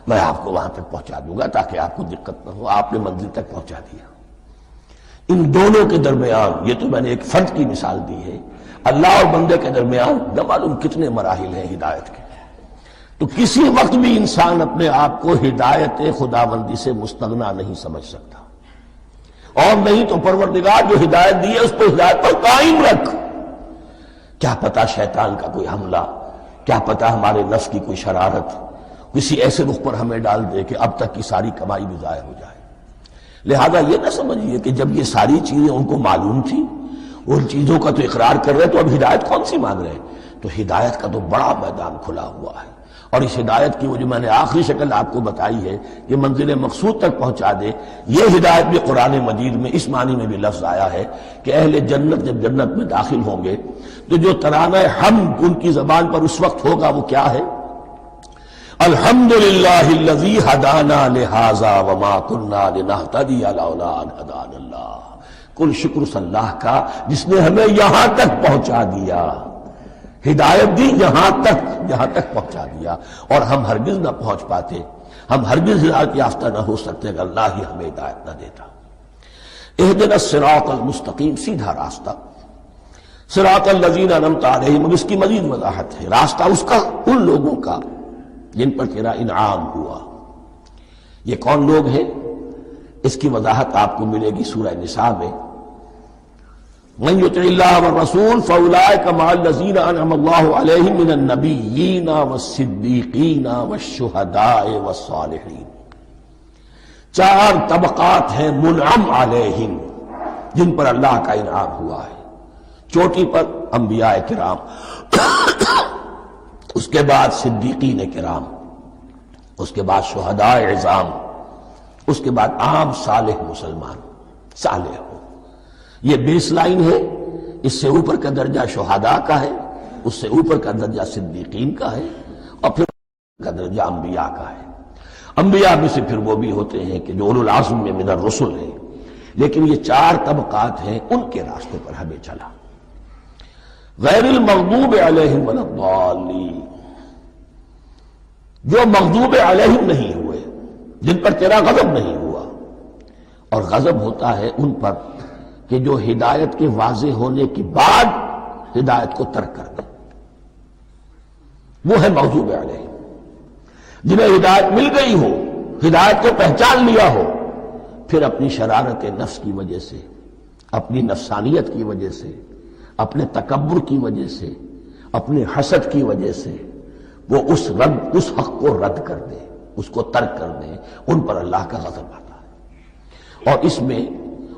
میں آپ کو وہاں تک پہنچا دوں گا تاکہ آپ کو دقت نہ ہو، آپ نے منزل تک پہنچا دیا۔ ان دونوں کے درمیان، یہ تو میں نے ایک فرد کی مثال دی ہے، اللہ اور بندے کے درمیان نہ معلوم کتنے مراحل ہیں ہدایت کے۔ تو کسی وقت بھی انسان اپنے آپ کو ہدایت خداوندی سے مستغنا نہیں سمجھ سکتا، اور نہیں تو پروردگار جو ہدایت دی ہے اس کو ہدایت پر قائم رکھ۔ کیا پتہ شیطان کا کوئی حملہ، کیا پتہ ہمارے نفس کی کوئی شرارت کسی ایسے رخ پر ہمیں ڈال دے کہ اب تک کی ساری کمائی بھی ضائع ہو جائے۔ لہذا یہ نہ سمجھیے کہ جب یہ ساری چیزیں ان کو معلوم تھی، ان چیزوں کا تو اقرار کر رہے تو اب ہدایت کون سی مانگ رہے ہیں؟ تو ہدایت کا تو بڑا میدان کھلا ہوا ہے، اور اس ہدایت کی وہ جو میں نے آخری شکل آپ کو بتائی ہے کہ منزل مقصود تک پہنچا دے، یہ ہدایت بھی قرآن مجید میں اس معنی میں بھی لفظ آیا ہے کہ اہل جنت جب جنت میں داخل ہوں گے تو جو ترانہ حمد ان کی زبان پر اس وقت ہوگا وہ کیا ہے؟ الحمدللہ الذی ہدانا لہذا وما کنا لنہتدی لولا ان ہدانا اللہ۔ کل شکر اس اللہ کا جس نے ہمیں یہاں تک پہنچا دیا، ہدایت دی یہاں تک پہنچا دیا، اور ہم ہرگز نہ پہنچ پاتے، ہم ہرگز ہدایت یافتہ نہ ہو سکتے اگر اللہ ہی ہمیں ہدایت نہ دیتا۔ اہدنا الصراط المستقیم، سیدھا راستہ، صراط الذین انعمت علیہم، اب اس کی مزید وضاحت ہے، راستہ اس کا ان لوگوں کا جن پر تیرا انعام ہوا۔ یہ کون لوگ ہیں؟ اس کی وضاحت آپ کو ملے گی سورہ نساء میں۔ من یطع اللہ والرسول فاولئک مع الذین انعم اللہ علیہم من النبیین والصدیقین والشہداء والصالحین۔ چار طبقات ہیں منعم علیہم جن پر اللہ کا انعام ہوا ہے۔ چوٹی پر انبیاء کرام، اس کے بعد صدیقین کرام، اس کے بعد شہداء عظام، اس کے بعد عام صالح مسلمان، صالح ہو۔ یہ بیس لائن ہے، اس سے اوپر کا درجہ شہداء کا ہے، اس سے اوپر کا درجہ صدیقین کا ہے، اور پھر کا درجہ انبیاء کا ہے۔ انبیاء میں سے پھر وہ بھی ہوتے ہیں کہ جو اولو العزم میں من الرسل ہیں، لیکن یہ چار طبقات ہیں، ان کے راستے پر ہمیں چلا۔ غیر المغضوب علیہم ولا الضالین، جو مغضوب علیہم نہیں ہوئے، جن پر تیرا غضب نہیں ہوا، اور غضب ہوتا ہے ان پر کہ جو ہدایت کے واضح ہونے کے بعد ہدایت کو ترک کر دیں، وہ ہے مغضوب علیہم۔ جنہیں ہدایت مل گئی ہو، ہدایت کو پہچان لیا ہو، پھر اپنی شرارت نفس کی وجہ سے، اپنی نفسانیت کی وجہ سے، اپنے تکبر کی وجہ سے، اپنے حسد کی وجہ سے وہ اس حق کو رد کر دے، اس کو ترک کر دیں، ان پر اللہ کا غضب آتا ہے۔ اور اس میں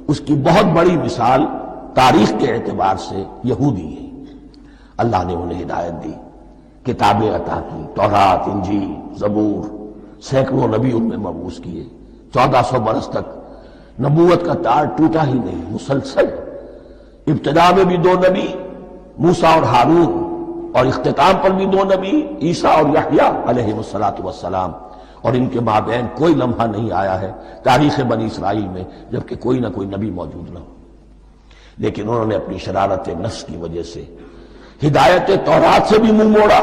اس کی بہت بڑی مثال تاریخ کے اعتبار سے یہودی ہے۔ اللہ نے انہیں ہدایت دی، کتابیں عطا کی، تورات، انجیل، زبور، سینکڑوں نبی ان میں مبعوث کیے، 1400 برس تک نبوت کا تار ٹوٹا ہی نہیں، مسلسل۔ ابتدا میں بھی 2 نبی، موسیٰ اور ہارون، اور اختتام پر بھی 2 نبی، عیسیٰ اور یحییٰ علیہ السلام، اور ان کے مابین کوئی لمحہ نہیں آیا ہے تاریخ بنی اسرائیل میں جبکہ کوئی نہ کوئی نبی موجود نہ ہو۔ لیکن انہوں نے اپنی شرارت نفس کی وجہ سے ہدایت تورات سے بھی منہ موڑا،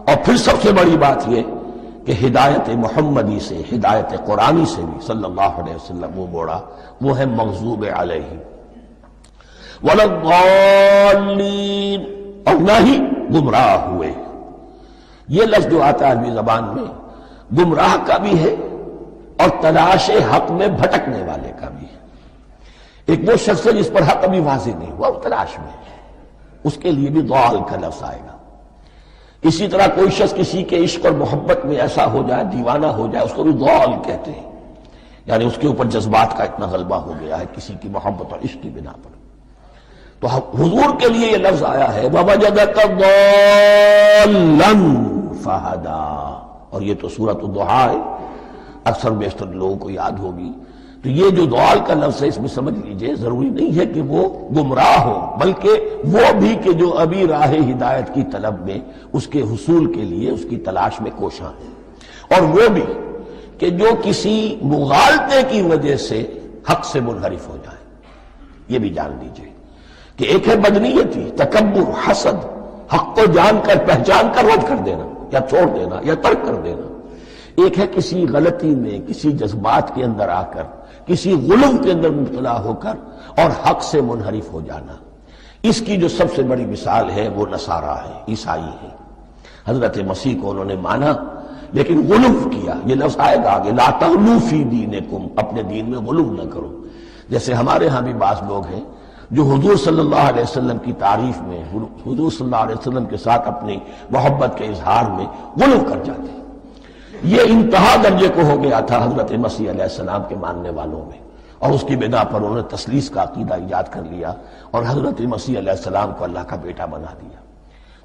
اور پھر سب سے بڑی بات یہ کہ ہدایت محمدی سے، ہدایت قرآنی سے بھی صلی اللہ علیہ وسلم منہ موڑا، وہ ہے مغضوب علیہم ولا الضالین، اور نہ ہی گمراہ ہوئے۔ یہ لفظ جو آتا ہے عربی زبان میں گمراہ کا بھی ہے اور تلاش حق میں بھٹکنے والے کا بھی ہے۔ ایک وہ شخص ہے جس پر حق ابھی واضح نہیں ہوا، وہ تلاش میں ہے، اس کے لیے بھی ضال کا لفظ آئے گا۔ اسی طرح کوئی شخص کسی کے عشق اور محبت میں ایسا ہو جائے، دیوانہ ہو جائے، اس کو بھی ضال کہتے ہیں، یعنی اس کے اوپر جذبات کا اتنا غلبہ ہو گیا ہے کسی کی محبت اور عشق کی بنا پر۔ تو حضور کے لیے یہ لفظ آیا ہے وَوَجَدَكَ ضَالًّا فَهَدَىٰ، اور یہ تو سورۃ الضحیٰ ہے، اکثر بیشتر لوگوں کو یاد ہوگی۔ تو یہ جو ضال کا لفظ ہے، اس میں سمجھ لیجئے ضروری نہیں ہے کہ وہ گمراہ ہو، بلکہ وہ بھی کہ جو ابھی راہ ہدایت کی طلب میں، اس کے حصول کے لیے اس کی تلاش میں کوشاں ہے، اور وہ بھی کہ جو کسی مغالطے کی وجہ سے حق سے منحرف ہو جائے۔ یہ بھی جان لیجئے کہ ایک ہے بدنیتی، تکبر، حسد، حق کو جان کر پہچان کر رد کر دینا یا چھوڑ دینا یا ترک کر دینا، ایک ہے کسی غلطی میں، کسی جذبات کے اندر آ کر، کسی غلو کے اندر مبتلا ہو کر اور حق سے منحرف ہو جانا۔ اس کی جو سب سے بڑی مثال ہے وہ نصارہ ہے، عیسائی ہے۔ حضرت مسیح کو انہوں نے مانا لیکن غلو کیا، یہ لفظ آئے گا آگے، لا تغلوا فی دینکم، اپنے دین میں غلو نہ کرو۔ جیسے ہمارے ہاں بھی بعض لوگ ہیں جو حضور صلی اللہ علیہ وسلم کی تعریف میں، حضور صلی اللہ علیہ وسلم کے ساتھ اپنی محبت کے اظہار میں غلو کر جاتے ہیں۔ یہ انتہا درجے کو ہو گیا تھا حضرت مسیح علیہ السلام کے ماننے والوں میں، اور اس کی بنا پر انہوں نے تثلیث کا عقیدہ ایجاد کر لیا اور حضرت مسیح علیہ السلام کو اللہ کا بیٹا بنا دیا۔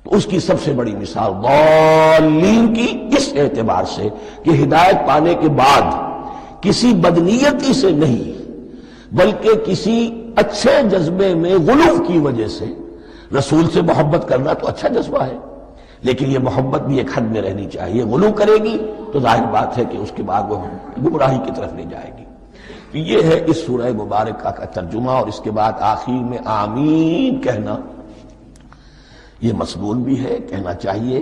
تو اس کی سب سے بڑی مثال ضالین کی اس اعتبار سے کہ ہدایت پانے کے بعد کسی بدنیتی سے نہیں بلکہ کسی اچھے جذبے میں غلو کی وجہ سے رسول سے محبت کرنا تو اچھا جذبہ ہے، لیکن یہ محبت بھی ایک حد میں رہنی چاہیے۔ غلو کرے گی تو ظاہر بات ہے کہ اس کے بعد وہ گمراہی کی طرف لے جائے گی۔ تو یہ ہے اس سورہ مبارکہ کا ترجمہ، اور اس کے بعد آخر میں آمین کہنا، یہ مسنون بھی ہے، کہنا چاہیے۔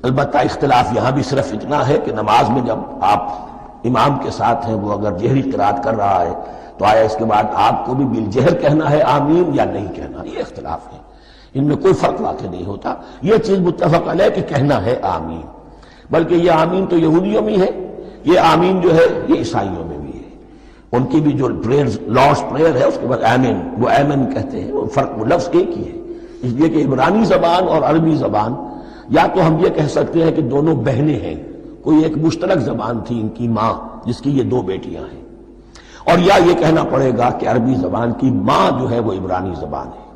البتہ اختلاف یہاں بھی صرف اتنا ہے کہ نماز میں جب آپ امام کے ساتھ ہیں، وہ اگر جہری قرات کر رہا ہے تو آیا اس کے بعد آپ کو بھی بالجہر کہنا ہے آمین یا نہیں کہنا، یہ اختلاف ہے، ان میں کوئی فرق واقع نہیں ہوتا۔ یہ چیز متفق علیہ کہ کہنا ہے آمین، بلکہ یہ آمین تو یہودیوں میں ہے، یہ آمین جو ہے یہ عیسائیوں میں بھی ہے۔ ان کی بھی جو لارڈس پریئر ہے اس کے بعد آمین، وہ آمین کہتے ہیں، وہ فرق وہ لفظ ایک ہی ہے، اس لیے کہ عبرانی زبان اور عربی زبان، یا تو ہم یہ کہہ سکتے ہیں کہ دونوں بہنیں ہیں، کوئی ایک مشترک زبان تھی ان کی ماں جس کی یہ دو بیٹیاں ہیں، اور یا یہ کہنا پڑے گا کہ عربی زبان کی ماں جو ہے وہ عبرانی زبان ہے۔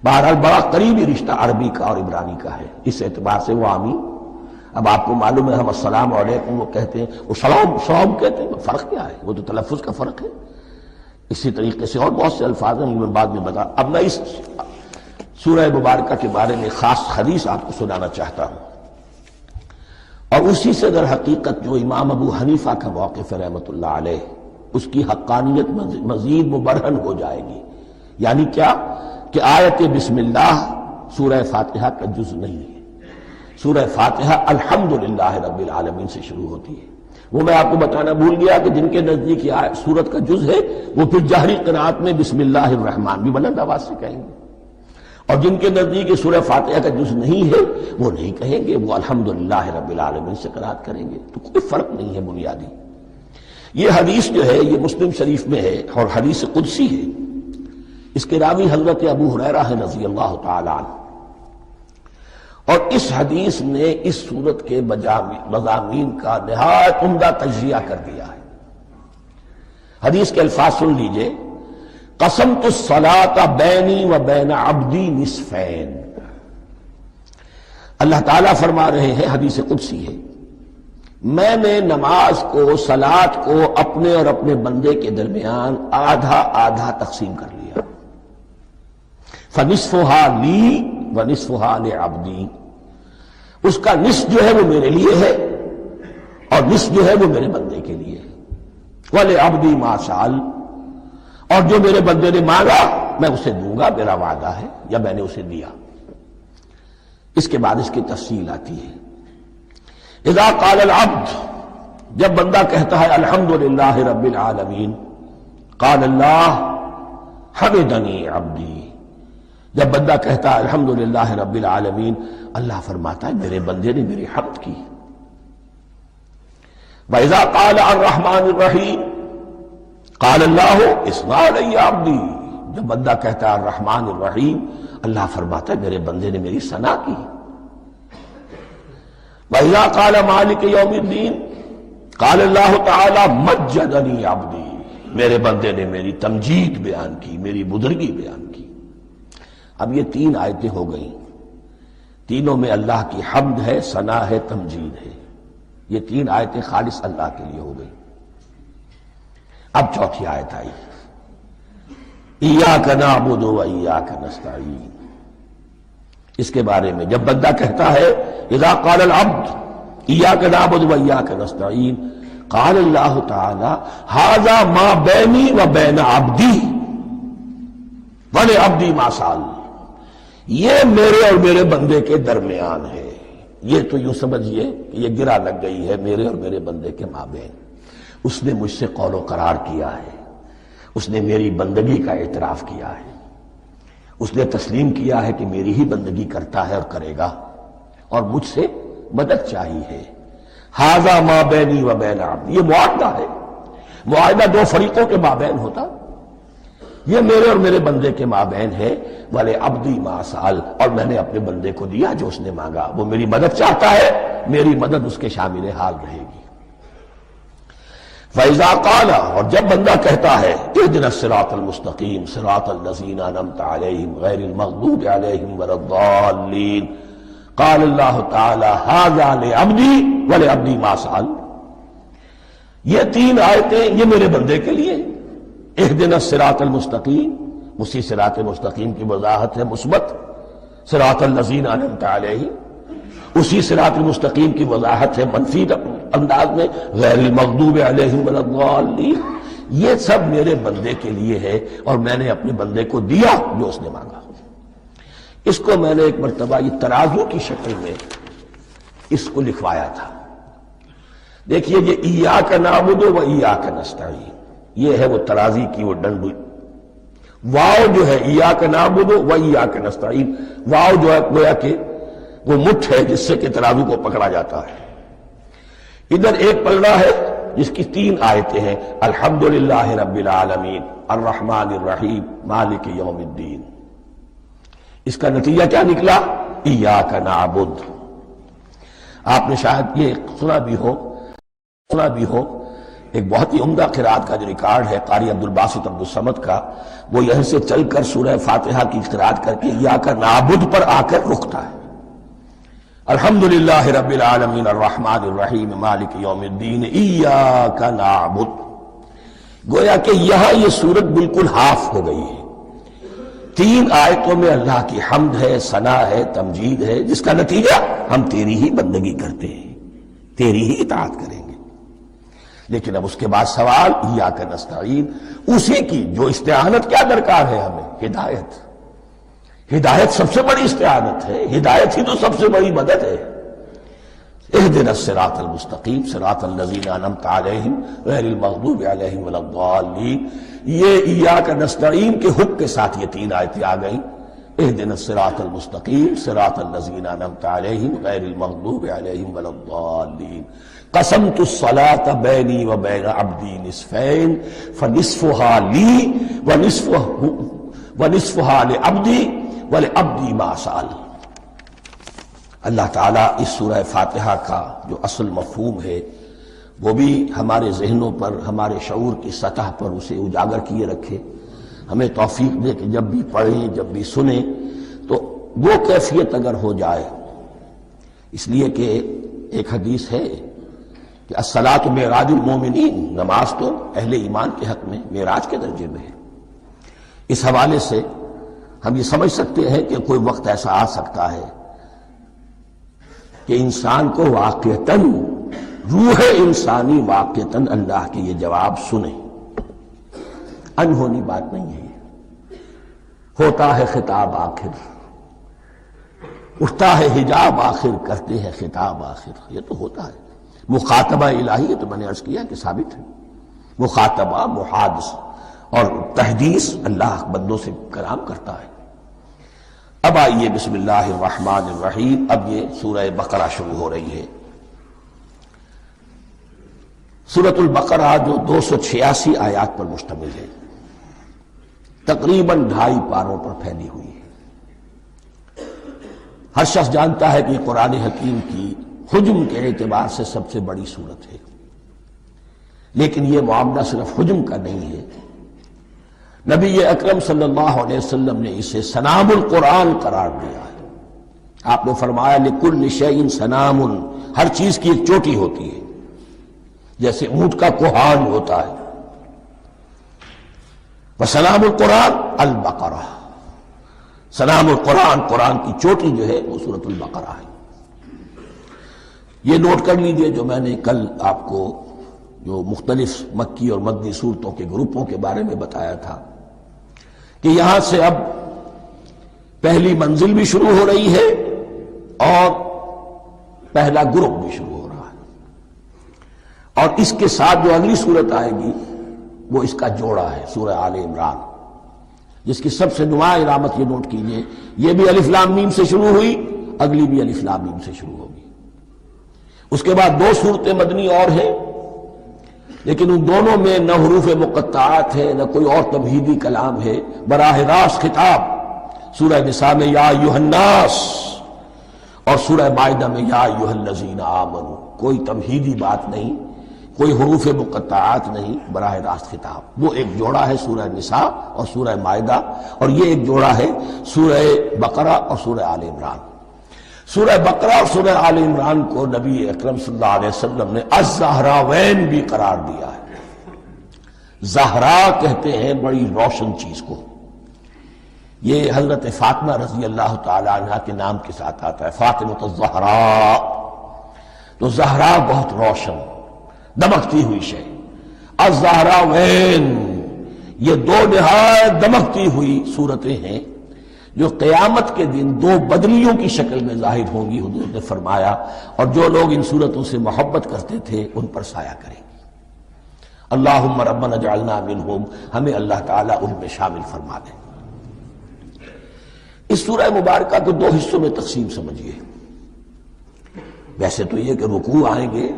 بہرحال بڑا قریبی رشتہ عربی کا اور عبرانی کا ہے، اس اعتبار سے وہ آمین۔ اب آپ کو معلوم ہے ہم السلام علیکم وہ کہتے ہیں، وہ سلام کہتے ہیں، فرق کیا ہے؟ وہ تو تلفظ کا فرق ہے۔ اسی طریقے سے اور بہت سے الفاظ ہیں، میں بعد میں بتا۔ اب میں اس سورہ مبارکہ کے بارے میں خاص حدیث آپ کو سنانا چاہتا ہوں، اور اسی سے در حقیقت جو امام ابو حنیفہ کا موقف ہے رحمۃ اللہ علیہ، اس کی حقانیت مزید مبرہن ہو جائے گی۔ یعنی کیا کہ آیت بسم اللہ سورہ فاتحہ کا جز نہیں ہے، سورہ فاتحہ الحمدللہ رب العالمین سے شروع ہوتی ہے۔ وہ میں آپ کو بتانا بھول گیا کہ جن کے نزدیک یہ سورت کا جز ہے وہ پھر جہری قرات میں بسم اللہ الرحمن بھی بلند آواز سے کہیں گے، اور جن کے نزدیک سورہ فاتحہ کا جز نہیں ہے وہ نہیں کہیں گے، وہ الحمدللہ رب العالمین سے قرات کریں گے۔ تو کوئی فرق نہیں ہے بنیادی۔ یہ حدیث جو ہے یہ مسلم شریف میں ہے اور حدیث قدسی ہے، اس کے راوی حضرت ابو ہریرہ ہے رضی اللہ تعالی عنہ، اور اس حدیث نے اس سورت کے مضامین کا نہایت عمدہ تجزیہ کر دیا ہے۔ حدیث کے الفاظ سن لیجئے، قسمت الصلاۃ بینی و بین عبدی نصفین۔ اللہ تعالیٰ فرما رہے ہیں، حدیث قدسی ہے، میں نے نماز کو، صلاۃ کو اپنے اور اپنے بندے کے درمیان آدھا آدھا تقسیم کر لیا، فنصفها لی ونصفها لعبدی، اس کا نصف جو ہے وہ میرے لیے ہے اور نصف جو ہے وہ میرے بندے کے لیے ہے، وَلِعَبْدِي مَا سَأَلَ، اور جو میرے بندے نے مانگا میں اسے دوں گا، میرا وعدہ ہے یا میں نے اسے دیا۔ اس کے بعد اس کی تفصیل آتی ہے، اذا قال العبد، جب بندہ کہتا ہے الحمدللہ رب العالمین، قال اللہ حمدنی عبدی، جب بندہ کہتا ہے الحمدللہ رب العالمین، اللہ فرماتا ہے میرے بندے نے میری حمد کی۔ وَإِذَا قَالَ الرَّحْمَنِ الرَّحِيمِ قَالَ اللَّهُ اثْنَى عَلَيَّ عَبْدِي، جب بندہ کہتا ہے الرحمن الرحیم، اللہ فرماتا ہے میرے بندے نے میری ثنا کی۔ وَإِذَا قَالَ مَالِكِ يَوْمِ الدِّينِ قَالَ اللَّهُ تَعَالَى مَجَّدَنِي عَبْدِي، میرے بندے نے میری تمجید بیان کی، میری بزرگی بیان کی۔ اب یہ تین آیتیں ہو گئیں، تینوں میں اللہ کی حمد ہے، ثنا ہے، تمجید ہے۔ یہ تین آیتیں خالص اللہ کے لیے ہو گئی۔ اب چوتھی آیت آئی، ایاک نعبد و ایاک نستعین۔ اس کے بارے میں جب بندہ کہتا ہے اذا قال العبد ایاک نعبد و ایاک نستعین، قال اللہ تعالی ھذا ما بینی و بین عبدی ولعبدی ما سأل، یہ میرے اور میرے بندے کے درمیان ہے۔ یہ تو یوں سمجھئے کہ یہ گرا لگ گئی ہے میرے اور میرے بندے کے مابین۔ اس نے مجھ سے قول و قرار کیا ہے، اس نے میری بندگی کا اعتراف کیا ہے، اس نے تسلیم کیا ہے کہ میری ہی بندگی کرتا ہے اور کرے گا، اور مجھ سے مدد چاہیے ہے۔ ھذا ما بینی و بین عبدی، یہ معاہدہ ہے، معاہدہ دو فریقوں کے مابین ہوتا، یہ میرے اور میرے بندے کے مابین ہے۔ وَلِعَبْدِي مَا سَأَلَ، اور میں نے اپنے بندے کو دیا جو اس نے مانگا۔ وہ میری مدد چاہتا ہے، میری مدد اس کے شامل حال رہے گی۔ فَإِذَا قَالَ، اور جب بندہ کہتا ہے اهْدِنَا الصِّرَاطَ الْمُسْتَقِيمَ صِرَاطَ الَّذِينَ أَنْعَمْتَ عَلَيْهِمْ غَيْرِ الْمَغْضُوبِ عَلَيْهِمْ وَلَا الضَّالِّينَ، قال اللہ تعالی ھذا لعبدی ولعبدی ما سأل، یہ تین آیتیں یہ میرے بندے کے لیے۔ اهدنا الصراط المستقیم، اسی صراط مستقیم کی وضاحت ہے مثبت، صراط الذین انعمت علیہم، اسی صراط المستقیم کی وضاحت ہے منفی انداز میں، غیر المغضوب علیہم ولا الضالین۔ یہ سب میرے بندے کے لیے ہے، اور میں نے اپنے بندے کو دیا جو اس نے مانگا۔ اس کو میں نے ایک مرتبہ یہ ترازو کی شکل میں اس کو لکھوایا تھا۔ دیکھیے یہ ایاک نعبد و ایاک نستعین، یہ ہے وہ ترازی کی وہ ڈنڈ، واو جو ہے ایاک نعبد و ایاک نستعین، واو جو ہے گویا کہ وہ مٹھ ہے جس سے کہ ترازو کو پکڑا جاتا ہے۔ ادھر ایک پلڑا ہے جس کی تین آیتیں ہیں، الحمدللہ رب العالمین الرحمن الرحیم مالک یوم الدین۔ اس کا نتیجہ کیا نکلا؟ ایاک نعبد۔ آپ نے شاید یہ سنا بھی ہو ایک بہت ہی عمدہ قرات کا جو ریکارڈ ہے قاری عبدالباسط عبدالصمد کا، وہ یہیں سے چل کر سورہ فاتحہ کی قرات کر کے ایاک نعبد پر آ کر رکتا ہے۔ الحمدللہ رب العالمین الرحمن الرحیم مالک یوم الدین ایاک نعبد، گویا کہ یہاں یہ صورت بالکل ہاف ہو گئی ہے۔ تین آیتوں میں اللہ کی حمد ہے، ثنا ہے، تمجید ہے، جس کا نتیجہ ہم تیری ہی بندگی کرتے ہیں، تیری ہی اطاعت کریں گے۔ لیکن اب اس کے بعد سوال ایاک نستعین، اسی کی جو استعانت کیا درکار ہے ہمیں؟ ہدایت۔ ہدایت سب سے بڑی استعانت ہے، ہدایت ہی تو سب سے بڑی مدد ہے۔ اهدنا الصراط المستقیم صراط الذین انعمت علیہم غیر المغضوب علیہم ولا الضالین، یہ ایاک نستعین کے حکم کے ساتھ یہ تین آیتیں آ گئیں۔ اهدنا الصراط المستقیم صراط الذین انعمت علیہم غیر المغضوب علیہم ولا الضالین، قسمت الصلاة بینی و بین عبدی نصفین فنصفها لی ونصفها لعبدی ولعبدی ما سأل۔ اللہ تعالیٰ اس سورہ فاتحہ کا جو اصل مفہوم ہے وہ بھی ہمارے ذہنوں پر، ہمارے شعور کی سطح پر اسے اجاگر کیے رکھے، ہمیں توفیق دے کہ جب بھی پڑھیں، جب بھی سنیں تو وہ کیفیت اگر ہو جائے۔ اس لیے کہ ایک حدیث ہے کہ الصلاۃ معراج المومنین، نماز تو اہل ایمان کے حق میں معراج کے درجے میں ہے۔ اس حوالے سے ہم یہ سمجھ سکتے ہیں کہ کوئی وقت ایسا آ سکتا ہے کہ انسان کو واقعتاً، روح انسانی واقعتاً اللہ کے یہ جواب سنے۔ انہونی بات نہیں ہے یہ، ہوتا ہے خطاب آخر، اٹھتا ہے حجاب آخر، کرتے ہیں خطاب آخر، یہ تو ہوتا ہے۔ مخاطبہ الہی، یہ تو میں نے عرض کیا کہ ثابت ہے، مخاطبہ، محادثہ اور تحدیث اللہ بندوں سے کلام کرتا ہے۔ اب آئیے بسم اللہ الرحمن الرحیم، اب یہ سورہ بقرہ شروع ہو رہی ہے۔ سورۃ البقرہ جو 286 آیات پر مشتمل ہے، تقریباً 2.5 پاروں پر پھیلی ہوئی ہے۔ ہر شخص جانتا ہے کہ یہ قرآن حکیم کی حجم کے اعتبار سے سب سے بڑی سورت ہے، لیکن یہ معاملہ صرف حجم کا نہیں ہے۔ نبی اکرم صلی اللہ علیہ وسلم نے اسے سنام القرآن قرار دیا ہے۔ آپ نے فرمایا لکل شیء سنام، ہر چیز کی ایک چوٹی ہوتی ہے، جیسے اونٹ کا کوہان ہوتا ہے۔ وسلام القرآن البقرہ، سلام القرآن، قرآن کی چوٹی جو ہے وہ سورۃ البقرہ ہے۔ یہ نوٹ کر لیجئے جو میں نے کل آپ کو جو مختلف مکی اور مدنی صورتوں کے گروپوں کے بارے میں بتایا تھا کہ یہاں سے اب پہلی منزل بھی شروع ہو رہی ہے اور پہلا گروپ بھی شروع ہو رہا ہے، اور اس کے ساتھ جو اگلی صورت آئے گی وہ اس کا جوڑا ہے، سورہ آل عمران، جس کی سب سے نمایاں علامت یہ نوٹ کیجئے، یہ بھی الف لام میم سے شروع ہوئی، اگلی بھی الف لام میم سے شروع ہوگی۔ اس کے بعد دو صورتیں مدنی اور ہیں، لیکن ان دونوں میں نہ حروف مقطعات ہے نہ کوئی اور تمہیدی کلام ہے، براہ راست خطاب سورہ نساء میں یا ایھا الناس اور سورہ مائدہ میں یا ایھا الذین آمنوا، کوئی تمہیدی بات نہیں، کوئی حروف مقطعات نہیں، براہ راست خطاب۔ وہ ایک جوڑا ہے سورہ نساء اور سورہ مائدہ، اور یہ ایک جوڑا ہے سورہ بقرہ اور سورہ آل عمران۔ سورہ بقرہ اور سورہ آل عمران کو نبی اکرم صلی اللہ علیہ وسلم نے الزہراوین بھی قرار دیا ہے۔ زہرا کہتے ہیں بڑی روشن چیز کو، یہ حضرت فاطمہ رضی اللہ تعالی عنہا کے نام کے ساتھ آتا ہے، فاطمۃ الزہراء، تو زہرا بہت روشن دمکتی ہوئی شے۔ الزہراوین یہ دو نہایت دمکتی ہوئی صورتیں ہیں جو قیامت کے دن دو بدلیوں کی شکل میں ظاہر ہوں گی، حضور نے فرمایا، اور جو لوگ ان صورتوں سے محبت کرتے تھے ان پر سایہ کریں گے۔ اللہم ربنا اجعلنا منہم، ہمیں اللہ تعالیٰ ان میں شامل فرما دے۔ اس سورہ مبارکہ کو دو حصوں میں تقسیم سمجھیے۔ ویسے تو یہ کہ رکوع آئیں گے،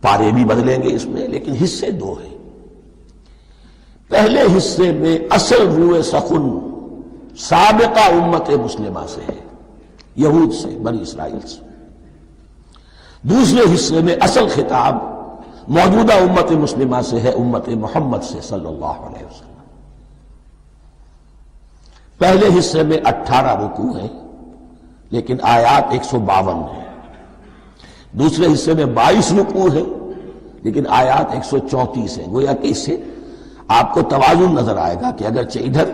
پارے بھی بدلیں گے اس میں، لیکن حصے دو ہیں۔ پہلے حصے میں اصل روح سخن سابقہ امت مسلمہ سے ہے، یہود سے، بنی اسرائیل سے۔ دوسرے حصے میں اصل خطاب موجودہ امت مسلمہ سے ہے، امت محمد سے صلی اللہ علیہ وسلم۔ پہلے حصے میں 18 رکوع ہیں لیکن آیات 152 ہیں، دوسرے حصے میں 22 رکوع ہیں لیکن آیات 134 ہیں۔ گویا کہ اس سے آپ کو توازن نظر آئے گا کہ اگرچہ ادھر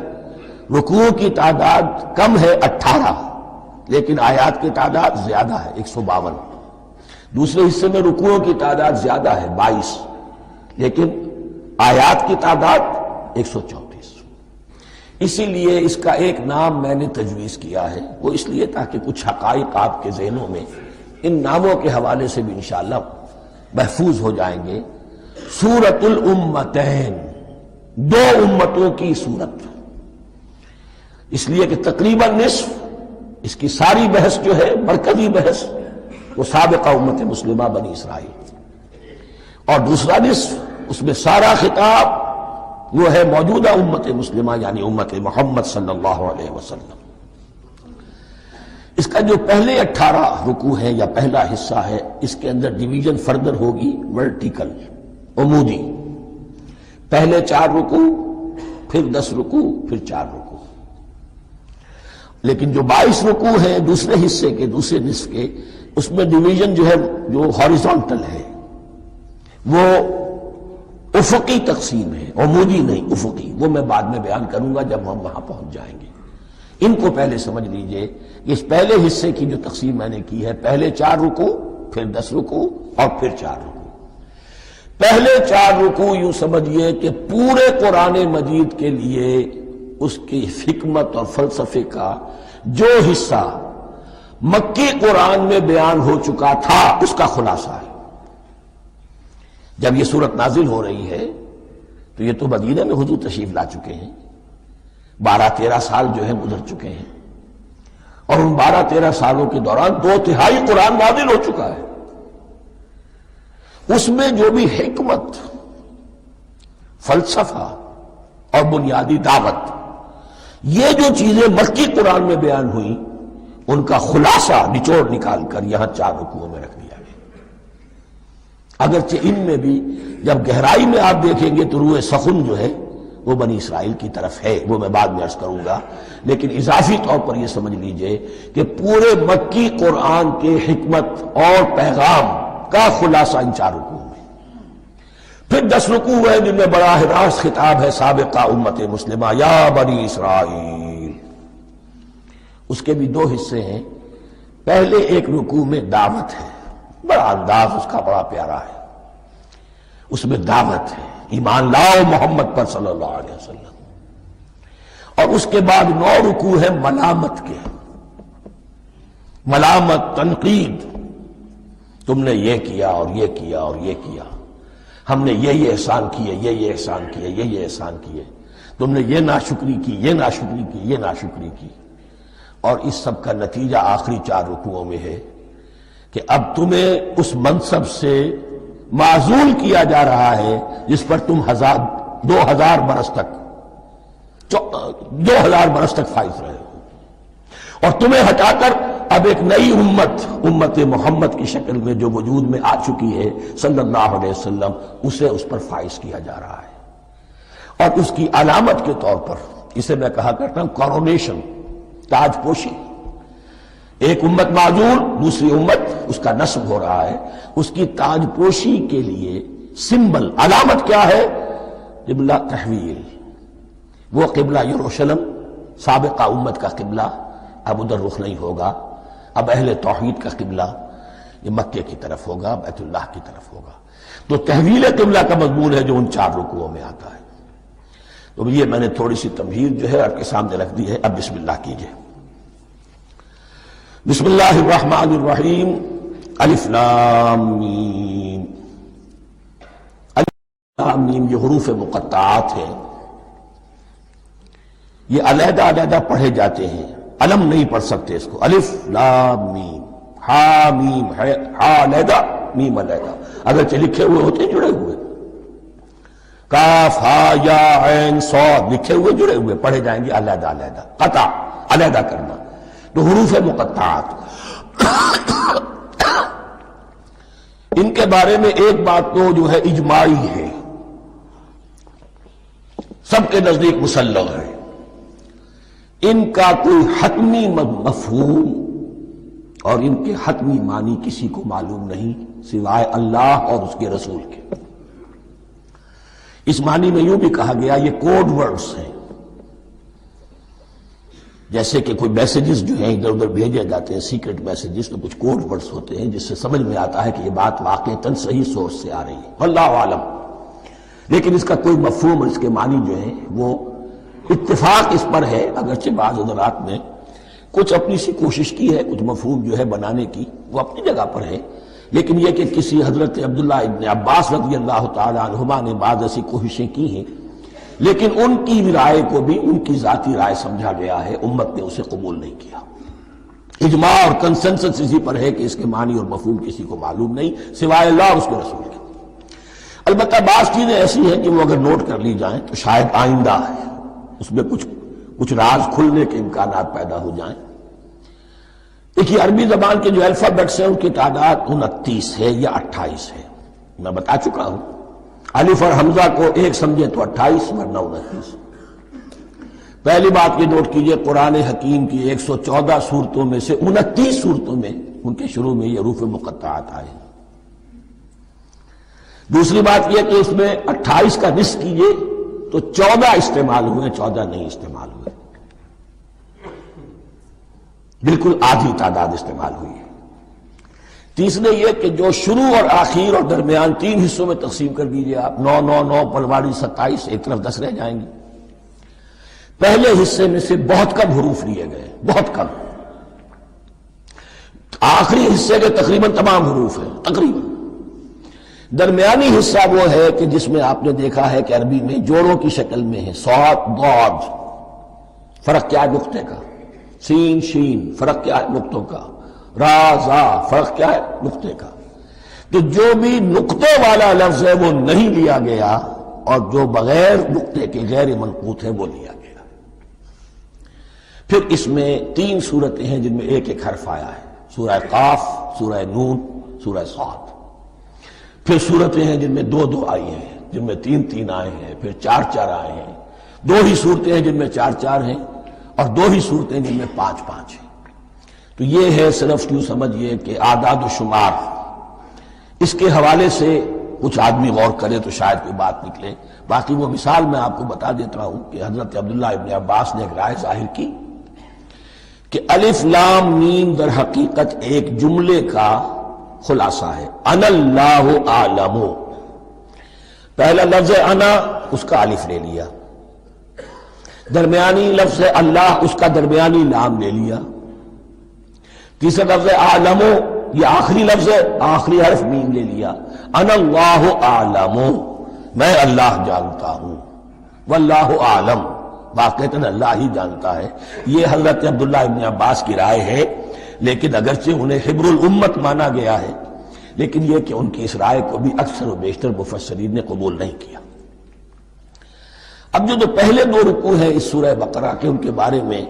رکوع کی تعداد کم ہے 18 لیکن آیات کی تعداد زیادہ ہے 152، دوسرے حصے میں رکوعوں کی تعداد زیادہ ہے 22 لیکن آیات کی تعداد 134۔ اسی لیے اس کا ایک نام میں نے تجویز کیا ہے، وہ اس لیے تاکہ کچھ حقائق آپ کے ذہنوں میں ان ناموں کے حوالے سے بھی انشاءاللہ محفوظ ہو جائیں گے۔ سورۃ الامتین، دو امتوں کی سورت، اس لیے کہ تقریباً نصف اس کی ساری بحث جو ہے، مرکزی بحث، وہ سابقہ امت مسلمہ بنی اسرائیل، اور دوسرا نصف اس میں سارا خطاب وہ ہے موجودہ امت مسلمہ یعنی امت محمد صلی اللہ علیہ وسلم۔ اس کا جو پہلے 18 رکوع ہیں یا پہلا حصہ ہے، اس کے اندر ڈویژن فردر ہوگی ورٹیکل، عمودی، پہلے 4 رکوع، پھر 10 رکوع، پھر 4 رکوع۔ لیکن جو 22 رکوع ہیں دوسرے حصے کے، دوسرے نصف کے، اس میں ڈویژن جو ہے جو ہاریزونٹل ہے، وہ افقی تقسیم ہے، عمودی نہیں، افقی، وہ میں بعد میں بیان کروں گا جب ہم وہاں پہنچ جائیں گے۔ ان کو پہلے سمجھ لیجئے کہ اس پہلے حصے کی جو تقسیم میں نے کی ہے، پہلے 4 رکوع، پھر 10 رکوع اور پھر 4 رکوع۔ پہلے 4 رکوع یوں سمجھیے کہ پورے قرآن مجید کے لیے اس کی حکمت اور فلسفے کا جو حصہ مکی قرآن میں بیان ہو چکا تھا اس کا خلاصہ ہے۔ جب یہ سورت نازل ہو رہی ہے تو یہ تو مدینہ میں حضور تشریف لا چکے ہیں، 12-13 سال جو ہے گزر چکے ہیں، اور ان 12-13 سالوں کے دوران 2/3 قرآن نازل ہو چکا ہے۔ اس میں جو بھی حکمت، فلسفہ اور بنیادی دعوت، یہ جو چیزیں مکی قرآن میں بیان ہوئیں، ان کا خلاصہ نچوڑ نکال کر یہاں 4 رکوعوں میں رکھ دیا گیا۔ اگرچہ ان میں بھی جب گہرائی میں آپ دیکھیں گے تو روح سخن جو ہے وہ بنی اسرائیل کی طرف ہے، وہ میں بعد میں عرض کروں گا، لیکن اضافی طور پر یہ سمجھ لیجئے کہ پورے مکی قرآن کے حکمت اور پیغام کا خلاصہ ان 4 رکوعوں میں۔ پھر 10 رکوع ہیں جن میں براہ راست خطاب ہے سابقہ امت مسلمہ، یا بنی اسرائیل۔ اس کے بھی 2 حصے ہیں۔ پہلے ایک رکوع میں دعوت ہے، بڑا انداز اس کا بڑا پیارا ہے، اس میں دعوت ہے، ایمان لاؤ محمد پر صلی اللہ علیہ وسلم۔ اور اس کے بعد 9 رکوع ہے ملامت کے، ملامت، تنقید، تم نے یہ کیا اور یہ کیا اور یہ کیا، ہم نے یہ احسان کیے، یہ احسان کیے، یہ احسان کیے، تم نے یہ ناشکری کی، یہ ناشکری کی، یہ ناشکری کی۔ اور اس سب کا نتیجہ آخری 4 رکوعوں میں ہے کہ اب تمہیں اس منصب سے معزول کیا جا رہا ہے جس پر تم 2000 برس تک 2000 برس تک فائز رہے ہو، اور تمہیں ہٹا کر اب ایک نئی امت محمد کی شکل میں جو وجود میں آ چکی ہے صلی اللہ علیہ وسلم، اسے اس پر فائز کیا جا رہا ہے۔ اور اس کی علامت کے طور پر اسے میں کہا کرتا ہوں کورونیشن، تاج پوشی۔ ایک امت معزول، دوسری امت اس کا نصب ہو رہا ہے، اس کی تاج پوشی کے لیے سمبل، علامت کیا ہے؟ قبلہ تحویل، وہ قبلہ یروشلم سابقہ امت کا قبلہ اب ادھر رخ نہیں ہوگا، اب اہل توحید کا قبلہ یہ مکے کی طرف ہوگا، بیت اللہ کی طرف ہوگا۔ تو تحویل قبلہ کا مضمون ہے جو ان 4 رکوعوں میں آتا ہے۔ تو یہ میں نے تھوڑی سی تمہید جو ہے آپ کے سامنے رکھ دی ہے۔ اب بسم اللہ کیجئے۔ بسم اللہ الرحمن الرحیم، الف لام میم۔ الف لام میم یہ حروف مقطعات ہیں، یہ علیحدہ علیحدہ پڑھے جاتے ہیں، علم نہیں پڑھ سکتے اس کو۔ الف لام میم، ہا میم ہے، ہا علیحدہ میم علیحدہ، اگرچہ لکھے ہوئے ہوتے ہیں جڑے ہوئے، کاف ہا یا عین صاد لکھے ہوئے جڑے ہوئے، پڑھے جائیں گے علیحدہ علیحدہ، قطع علیحدہ کرنا۔ تو حروف مقطعات ان کے بارے میں ایک بات تو جو ہے اجماعی ہے، سب کے نزدیک مسلم ہے، ان کا کوئی حتمی مفہوم اور ان کے حتمی معنی کسی کو معلوم نہیں سوائے اللہ اور اس کے رسول کے۔ اس معنی میں یوں بھی کہا گیا یہ کوڈ ورڈز ہیں، جیسے کہ کوئی میسیجز جو ہیں ادھر ادھر بھیجے جاتے ہیں، سیکرٹ میسیجز، تو کچھ کوڈ ورڈز ہوتے ہیں جس سے سمجھ میں آتا ہے کہ یہ بات واقعتاً صحیح سورس سے آ رہی ہے، واللہ عالم۔ لیکن اس کا کوئی مفہوم اور اس کے معنی جو ہیں وہ اتفاق اس پر ہے، اگرچہ بعض حضرات نے کچھ اپنی سی کوشش کی ہے، کچھ مفہوم جو ہے بنانے کی، وہ اپنی جگہ پر ہے، لیکن یہ کہ کسی حضرت عبداللہ ابن عباس رضی اللہ تعالی عنہما نے بعض ایسی کوششیں کی ہیں، لیکن ان کی رائے کو بھی ان کی ذاتی رائے سمجھا گیا ہے، امت نے اسے قبول نہیں کیا۔ اجماع اور کنسنسس اسی پر ہے کہ اس کے معنی اور مفہوم کسی کو معلوم نہیں سوائے اللہ اور اس کے رسول کے۔ البتہ بعض چیزیں ایسی ہیں کہ وہ اگر نوٹ کر لی جائیں تو شاید آئندہ اس میں کچھ راز کھلنے کے امکانات پیدا ہو جائیں۔ دیکھیے عربی زبان کے جو الفابیٹس ہیں ان کی تعداد 29 ہے یا 28 ہے، میں بتا چکا ہوں۔ الف اور حمزہ کو ایک سمجھے تو 28 ورنہ 29۔ پہلی بات یہ نوٹ کیجئے، قرآن حکیم کی 114 سورتوں میں سے 29 سورتوں میں ان کے شروع میں یہ حروف مقطعات آئے۔ دوسری بات یہ کہ اس میں 28 کا نصف کیجئے تو 14 استعمال ہوئے، 14 نہیں استعمال ہوئے، بالکل آدھی تعداد استعمال ہوئی ہے۔ تیسرے یہ کہ جو شروع اور آخر اور درمیان 3 حصوں میں تقسیم کر دیجئے آپ، 9 9 9 پلواڑی 27، ایک طرف 10 رہ جائیں گے۔ پہلے حصے میں سے بہت کم حروف لیے گئے، بہت کم۔ آخری حصے کے تقریباً تمام حروف ہیں، تقریباً۔ درمیانی حصہ وہ ہے کہ جس میں آپ نے دیکھا ہے کہ عربی میں جوڑوں کی شکل میں ہے، صاد ضاد، فرق کیا ہے نقطے کا، سین شین، فرق کیا ہے نقطوں کا، را زا، فرق کیا ہے نقطے کا۔ تو جو بھی نقطے والا لفظ ہے وہ نہیں لیا گیا، اور جو بغیر نقطے کے غیر منقوط ہے وہ لیا گیا۔ پھر اس میں 3 صورتیں ہیں جن میں ایک ایک حرف آیا ہے، سورہ قاف، سورہ نون، سورہ صاد۔ پھر صورتیں ہیں جن میں 2 آئی ہیں، جن میں 3 آئے ہیں، پھر 4 آئے ہیں، 2 ہی صورتیں ہیں جن میں 4 ہیں، اور 2 ہی صورتیں جن میں 5 ہیں۔ تو یہ ہے صرف یوں سمجھئے کہ اعداد و شمار۔ اس کے حوالے سے کچھ آدمی غور کرے تو شاید کوئی بات نکلے۔ باقی وہ مثال میں آپ کو بتا دیتا ہوں کہ حضرت عبداللہ ابن عباس نے ایک رائے ظاہر کی کہ الف لام میم در حقیقت ایک جملے کا خلاصہ ہے، انا اللہ اعلم۔ پہلا لفظ انا، اس کا الف لے لیا، درمیانی لفظ اللہ، اس کا درمیانی لام لے لیا، تیسرا لفظ اعلم، یہ آخری لفظ ہے، آخری حرف میم لے لیا، انا اللہ اعلم، میں اللہ جانتا ہوں، واللہ اعلم، واقعتاً اللہ ہی جانتا ہے۔ یہ حضرت عبداللہ ابن عباس کی رائے ہے، لیکن اگرچہ انہیں حبر الامت مانا گیا ہے، لیکن یہ کہ ان کی اس رائے کو بھی اکثر و بیشتر مفسرین نے قبول نہیں کیا۔ اب جو پہلے 2 رکوع ہیں اس سورہ بقرہ کے، ان کے بارے میں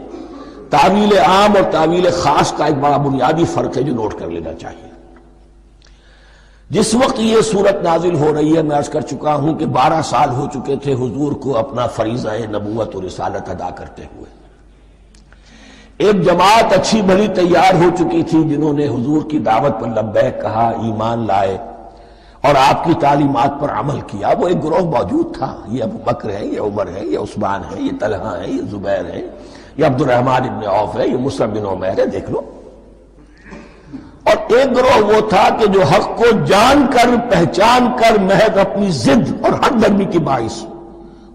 تعویل عام اور تعویل خاص کا ایک بڑا بنیادی فرق ہے جو نوٹ کر لینا چاہیے۔ جس وقت یہ صورت نازل ہو رہی ہے، میں عرض کر چکا ہوں کہ 12 سال ہو چکے تھے حضور کو اپنا فریضہ نبوت و رسالت ادا کرتے ہوئے۔ ایک جماعت اچھی بھلی تیار ہو چکی تھی جنہوں نے حضور کی دعوت پر لبیک کہا، ایمان لائے اور آپ کی تعلیمات پر عمل کیا۔ وہ ایک گروہ موجود تھا، یہ ابو بکر ہے، یہ عمر ہے، یہ عثمان ہے، یہ طلحہ ہے، یہ زبیر ہے، یہ عبد الرحمن ابن عوف ہے، یہ مصعب بن عمیر ہے، دیکھ لو۔ اور ایک گروہ وہ تھا کہ جو حق کو جان کر پہچان کر محض اپنی ضد اور حق درمی کی باعث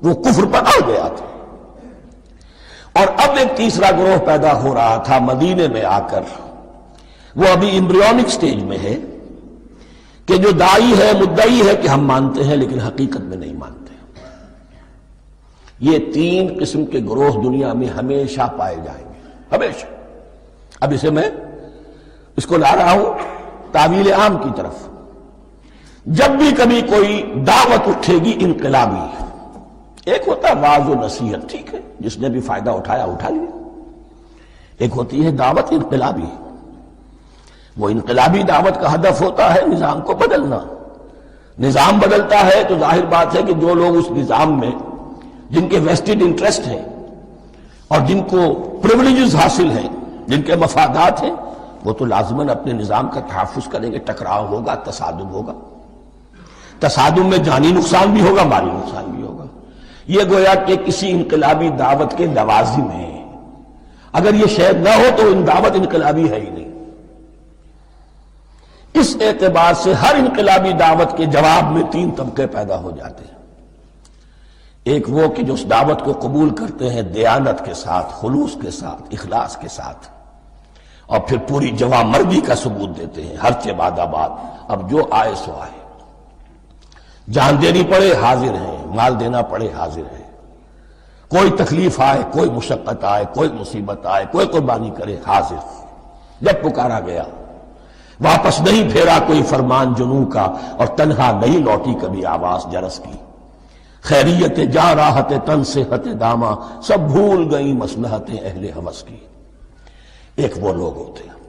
وہ کفر پر آ گیا تھا۔ اور اب ایک تیسرا گروہ پیدا ہو رہا تھا مدینے میں آ کر، وہ ابھی ایمبریونک سٹیج میں ہے، کہ جو داعی ہے، مدعی ہے کہ ہم مانتے ہیں لیکن حقیقت میں نہیں مانتے۔ یہ 3 قسم کے گروہ دنیا میں ہمیشہ پائے جائیں گے، ہمیشہ۔ اب میں اس کو لا رہا ہوں تعویل عام کی طرف۔ جب بھی کبھی کوئی دعوت اٹھے گی انقلابی، ایک ہوتا ہے واعظ و نصیحت، ٹھیک ہے، جس نے بھی فائدہ اٹھایا اٹھا لیا۔ ایک ہوتی ہے دعوت انقلابی، وہ انقلابی دعوت کا ہدف ہوتا ہے نظام کو بدلنا۔ نظام بدلتا ہے تو ظاہر بات ہے کہ جو لوگ اس نظام میں جن کے ویسٹڈ انٹرسٹ ہیں اور جن کو پریولیجز حاصل ہیں، جن کے مفادات ہیں، وہ تو لازماً اپنے نظام کا تحفظ کریں گے۔ ٹکراؤ ہوگا، تصادم ہوگا، تصادم میں جانی نقصان بھی ہوگا، مالی نقصان بھی ہوگا۔ یہ گویا کہ کسی انقلابی دعوت کے لوازم ہیں۔ اگر یہ شاید نہ ہو تو ان دعوت انقلابی ہے ہی نہیں۔ اس اعتبار سے ہر انقلابی دعوت کے جواب میں 3 طبقے پیدا ہو جاتے ہیں۔ ایک وہ کہ جو اس دعوت کو قبول کرتے ہیں دیانت کے ساتھ، خلوص کے ساتھ، اخلاص کے ساتھ، اور پھر پوری جواں مردی کا ثبوت دیتے ہیں، ہر بعد آباد، اب جو آئے سو آئے، جان دینی پڑے حاضر ہیں، مال دینا پڑے حاضر ہیں، کوئی تکلیف آئے، کوئی مشقت آئے، کوئی مصیبت آئے، کوئی قربانی کرے، حاضر۔ جب پکارا گیا، واپس نہیں پھیرا کوئی فرمان جنوں کا، اور تنہا نہیں لوٹی کبھی آواز جرس کی۔ خیریت جا راحت تن صحت داما، سب بھول گئی مصلحتیں اہل ہوس کی۔ ایک وہ لوگ ہوتے ہیں،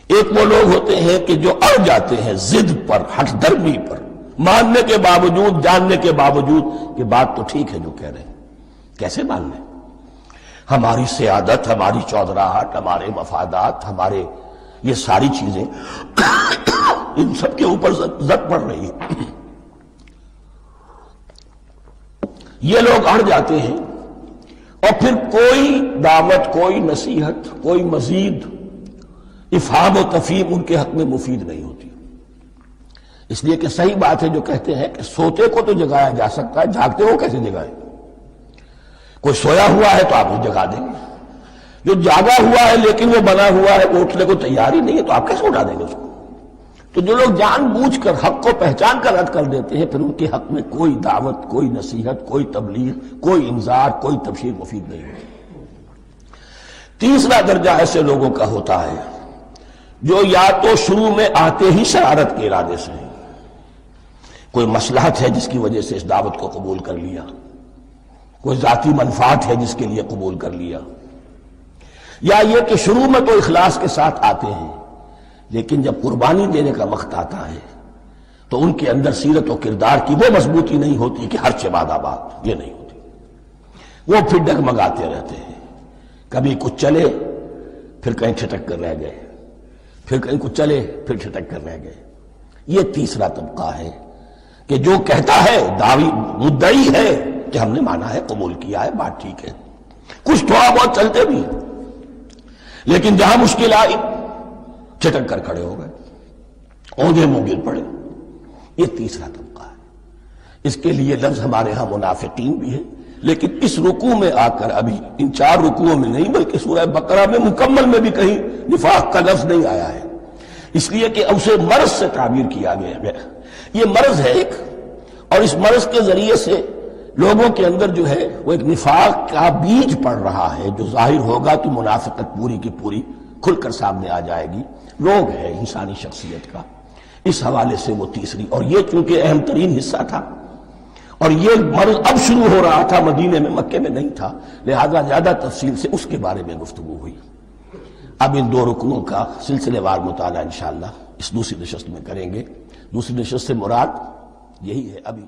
ایک وہ لوگ ہوتے ہیں کہ جو اڑ جاتے ہیں ضد پر، ہٹ درمی پر، ماننے کے باوجود، جاننے کے باوجود کہ بات تو ٹھیک ہے جو کہہ رہے ہیں، کیسے مان لیں؟ ہماری سیادت، ہماری چودراہٹ، ہمارے مفادات، ہمارے یہ ساری چیزیں ان سب کے اوپر زد پڑ رہی ہے۔ یہ لوگ اڑ جاتے ہیں، اور پھر کوئی دعوت، کوئی نصیحت، کوئی مزید افہام و تفہیم ان کے حق میں مفید نہیں ہوتی۔ اس لیے کہ صحیح بات ہے جو کہتے ہیں کہ سوتے کو تو جگایا جا سکتا ہے، جاگتے کو کیسے جگائیں؟ کوئی سویا ہوا ہے تو آپ اسے جگا دیں گے، جو جاگا ہوا ہے لیکن وہ بنا ہوا ہے، وہ اٹھنے کو تیار ہی نہیں ہے، تو آپ کیسے اٹھا دیں گے اس کو؟ تو جو لوگ جان بوجھ کر حق کو پہچان کر رد کر دیتے ہیں، پھر ان کے حق میں کوئی دعوت، کوئی نصیحت، کوئی تبلیغ، کوئی انذار، کوئی تبشیر مفید نہیں ہوتی۔ تیسرا درجہ ایسے لوگوں کا ہوتا ہے جو یا تو شروع میں آتے ہی شرارت کے ارادے سے ہیں، کوئی مصلحت ہے جس کی وجہ سے اس دعوت کو قبول کر لیا، کوئی ذاتی منفعت ہے جس کے لیے قبول کر لیا، یا یہ کہ شروع میں تو اخلاص کے ساتھ آتے ہیں لیکن جب قربانی دینے کا وقت آتا ہے تو ان کے اندر سیرت و کردار کی وہ مضبوطی نہیں ہوتی کہ ہر چباد آباد، یہ نہیں ہوتی، وہ پھر ڈگمگاتے رہتے ہیں، کبھی کچھ چلے پھر کہیں چھٹک کر رہ گئے، پھر کہیں کچھ چلے پھر چھٹک کر رہ گئے۔ یہ تیسرا طبقہ ہے کہ جو کہتا ہے، دعوی مدعی ہے کہ ہم نے مانا ہے، قبول کیا ہے، بات ٹھیک ہے، کچھ تھوڑا بہت چلتے بھی ہیں، لیکن جہاں مشکل آئی چھٹک کر کھڑے ہو گئے، اونگے منہ گر پڑے۔ یہ تیسرا طبقہ ہے۔ اس کے لیے لفظ ہمارے ہاں منافقین بھی ہے، لیکن اس رکوع میں آ کر ابھی ان 4 رکوعوں میں نہیں بلکہ سورہ بقرہ میں مکمل میں بھی کہیں نفاق کا لفظ نہیں آیا ہے، اس لیے کہ اسے مرض سے تعبیر کیا گیا ہے۔ یہ مرض ہے ایک، اور اس مرض کے ذریعے سے لوگوں کے اندر جو ہے وہ ایک نفاق کا بیج پڑ رہا ہے، جو ظاہر ہوگا تو منافقت پوری کی پوری کھل کر سامنے آ جائے گی۔ روگ ہے انسانی شخصیت کا، اس حوالے سے وہ تیسری، اور یہ چونکہ اہم ترین حصہ تھا اور یہ مرض اب شروع ہو رہا تھا، مدینے میں، مکے میں نہیں تھا، لہذا زیادہ تفصیل سے اس کے بارے میں گفتگو ہوئی۔ اب ان 2 رکنوں کا سلسلے وار مطالعہ انشاءاللہ اس دوسری نشست میں کریں گے۔ دوسری نشست سے مراد یہی ہے ابھی